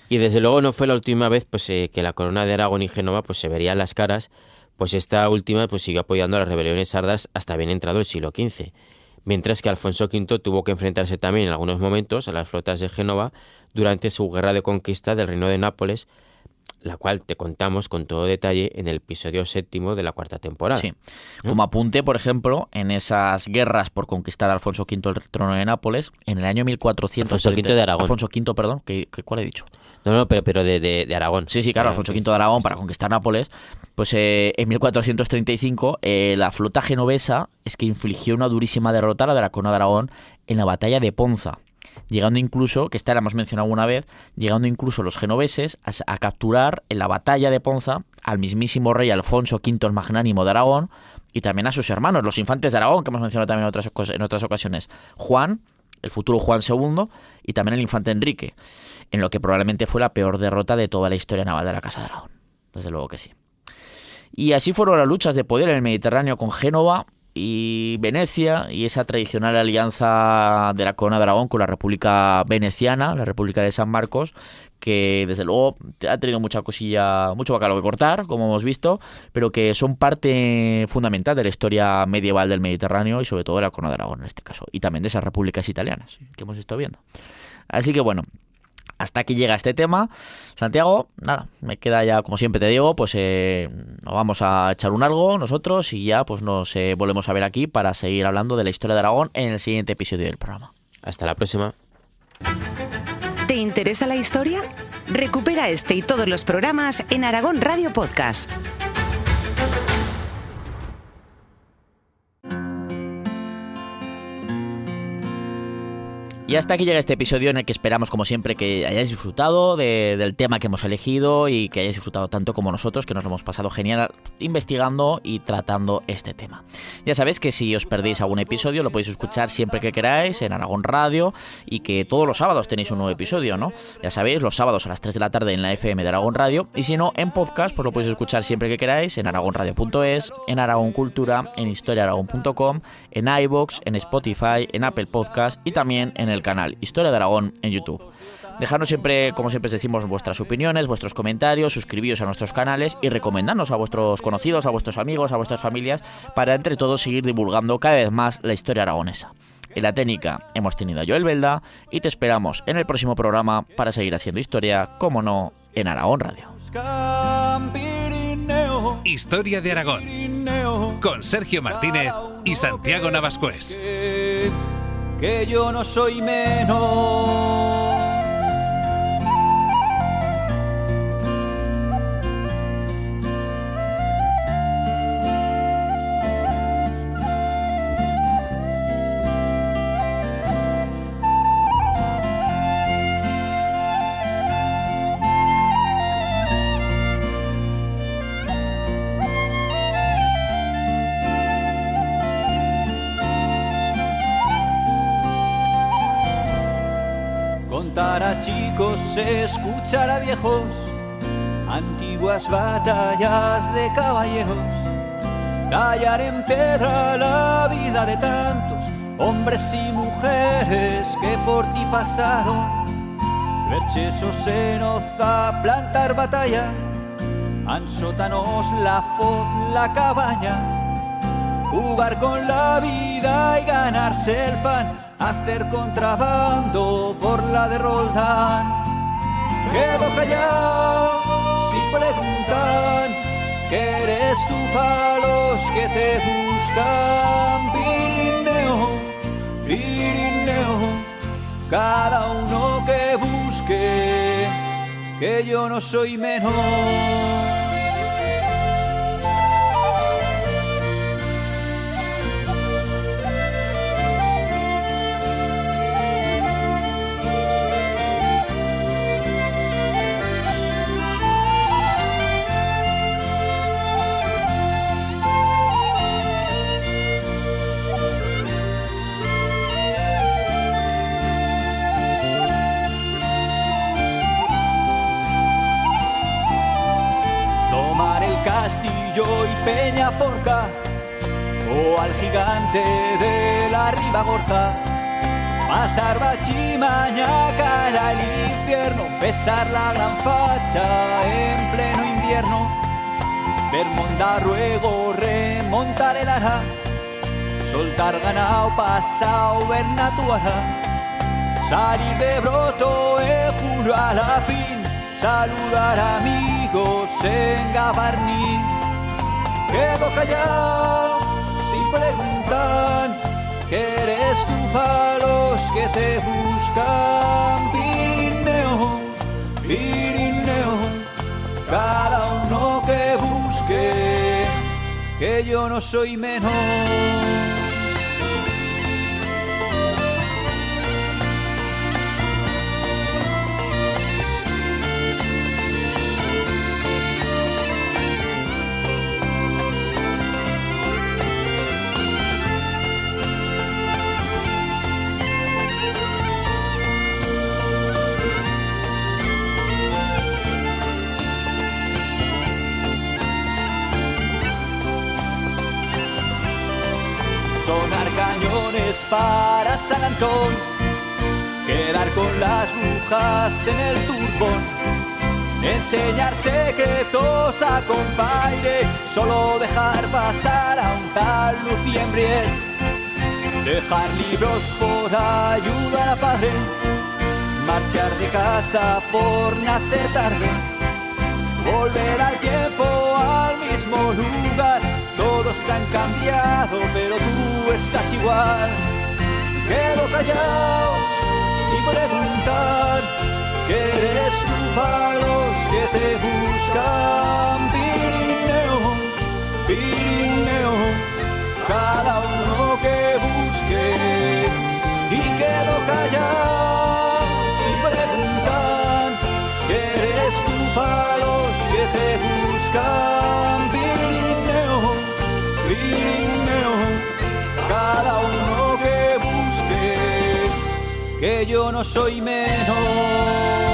Y desde luego no fue la última vez pues que la Corona de Aragón y Génova pues se verían las caras, pues esta última pues siguió apoyando a las rebeliones sardas hasta bien entrado el siglo XV. Mientras que Alfonso V tuvo que enfrentarse también en algunos momentos a las flotas de Génova durante su guerra de conquista del Reino de Nápoles, la cual te contamos con todo detalle en el episodio 7 de la 4ª temporada. Sí. Como apunte, por ejemplo, en esas guerras por conquistar a Alfonso V el trono de Nápoles, en el año 1430... Alfonso V de Aragón. Alfonso V, perdón, ¿cuál he dicho? No, pero de Aragón. Sí, claro, Alfonso V de Aragón para conquistar Nápoles. Pues en 1435 la flota genovesa es que infligió una durísima derrota a la de la Corona de Aragón en la batalla de Ponza. Llegando incluso, que esta la hemos mencionado alguna vez, llegando incluso los genoveses a capturar en la batalla de Ponza al mismísimo rey Alfonso V el Magnánimo de Aragón y también a sus hermanos, los infantes de Aragón, que hemos mencionado también en otras ocasiones. Juan, el futuro Juan II, y también el infante Enrique, en lo que probablemente fue la peor derrota de toda la historia naval de la Casa de Aragón. Desde luego que sí. Y así fueron las luchas de poder en el Mediterráneo con Génova y Venecia y esa tradicional alianza de la Corona de Aragón con la República Veneciana, la República de San Marcos, que desde luego ha tenido mucho bacalao que cortar, como hemos visto, pero que son parte fundamental de la historia medieval del Mediterráneo y sobre todo de la Corona de Aragón en este caso, y también de esas repúblicas italianas que hemos estado viendo. Así que bueno, hasta aquí llega este tema. Santiago, nada, me queda ya, como siempre te digo, pues nos vamos a echar un algo nosotros y ya pues nos volvemos a ver aquí para seguir hablando de la historia de Aragón en el siguiente episodio del programa. Hasta la próxima. ¿Te interesa la historia? Recupera este y todos los programas en Aragón Radio Podcast. Y hasta aquí llega este episodio en el que esperamos, como siempre, que hayáis disfrutado del tema que hemos elegido y que hayáis disfrutado tanto como nosotros, que nos lo hemos pasado genial investigando y tratando este tema. Ya sabéis que si os perdéis algún episodio lo podéis escuchar siempre que queráis en Aragón Radio y que todos los sábados tenéis un nuevo episodio, ¿no? Ya sabéis, los sábados a las 3 de la tarde en la FM de Aragón Radio y si no, en podcast, pues lo podéis escuchar siempre que queráis en aragonradio.es, en Aragón Cultura, en historiaaragón.com, en iVoox, en Spotify, en Apple Podcast y también en el canal Historia de Aragón en YouTube. Dejadnos siempre, como siempre os decimos, vuestras opiniones, vuestros comentarios, suscribíos a nuestros canales y recomendadnos a vuestros conocidos, a vuestros amigos, a vuestras familias, para entre todos seguir divulgando cada vez más la historia aragonesa. En la técnica hemos tenido a Joel Belda y te esperamos en el próximo programa para seguir haciendo historia, como no, en Aragón Radio. Historia de Aragón con Sergio Martínez y Santiago Navascués. Que yo no soy menos. Contar a chicos, escuchar a viejos, antiguas batallas de caballeros, tallar en piedra la vida de tantos hombres y mujeres que por ti pasaron, verchesos en Oza, plantar batalla, en sótanos la foz, la cabaña, jugar con la vida y ganarse el pan, hacer contrabando por la de Roldán. Quedo callado si preguntan que eres tú para los que te buscan. Pirineo, Pirineo, cada uno que busque, que yo no soy menor. Castillo y Peñaforca, o al gigante de la Ribagorza, pasar Bachimaña cara al infierno, besar la gran facha en pleno invierno, ver Mondarruego remontar el Ara, soltar ganao pasao ver Natuara, salir de Broto en julio a la fin, saludar amigos en Gavarní. Quedo callado si preguntan que eres tú para los que te buscan. Pirineo, Pirineo, cada uno que busque, que yo no soy menor. Sonar cañones para San Antón, quedar con las brujas en el turbón, enseñar secretos a compaire, solo dejar pasar a un tal Lucien Briel, dejar libros por ayudar a padre, marchar de casa por nacer tarde, volver al tiempo al mismo lugar. Todos han cambiado, pero tú estás igual. Quedo callado y preguntar que eres tú para los que te buscan. Pirineo, Pirineo, cada uno que busque. Y quedo callado si preguntan que eres tú para los que te buscan. Pirineo, Pirineo, cada uno que busque, que yo no soy menor.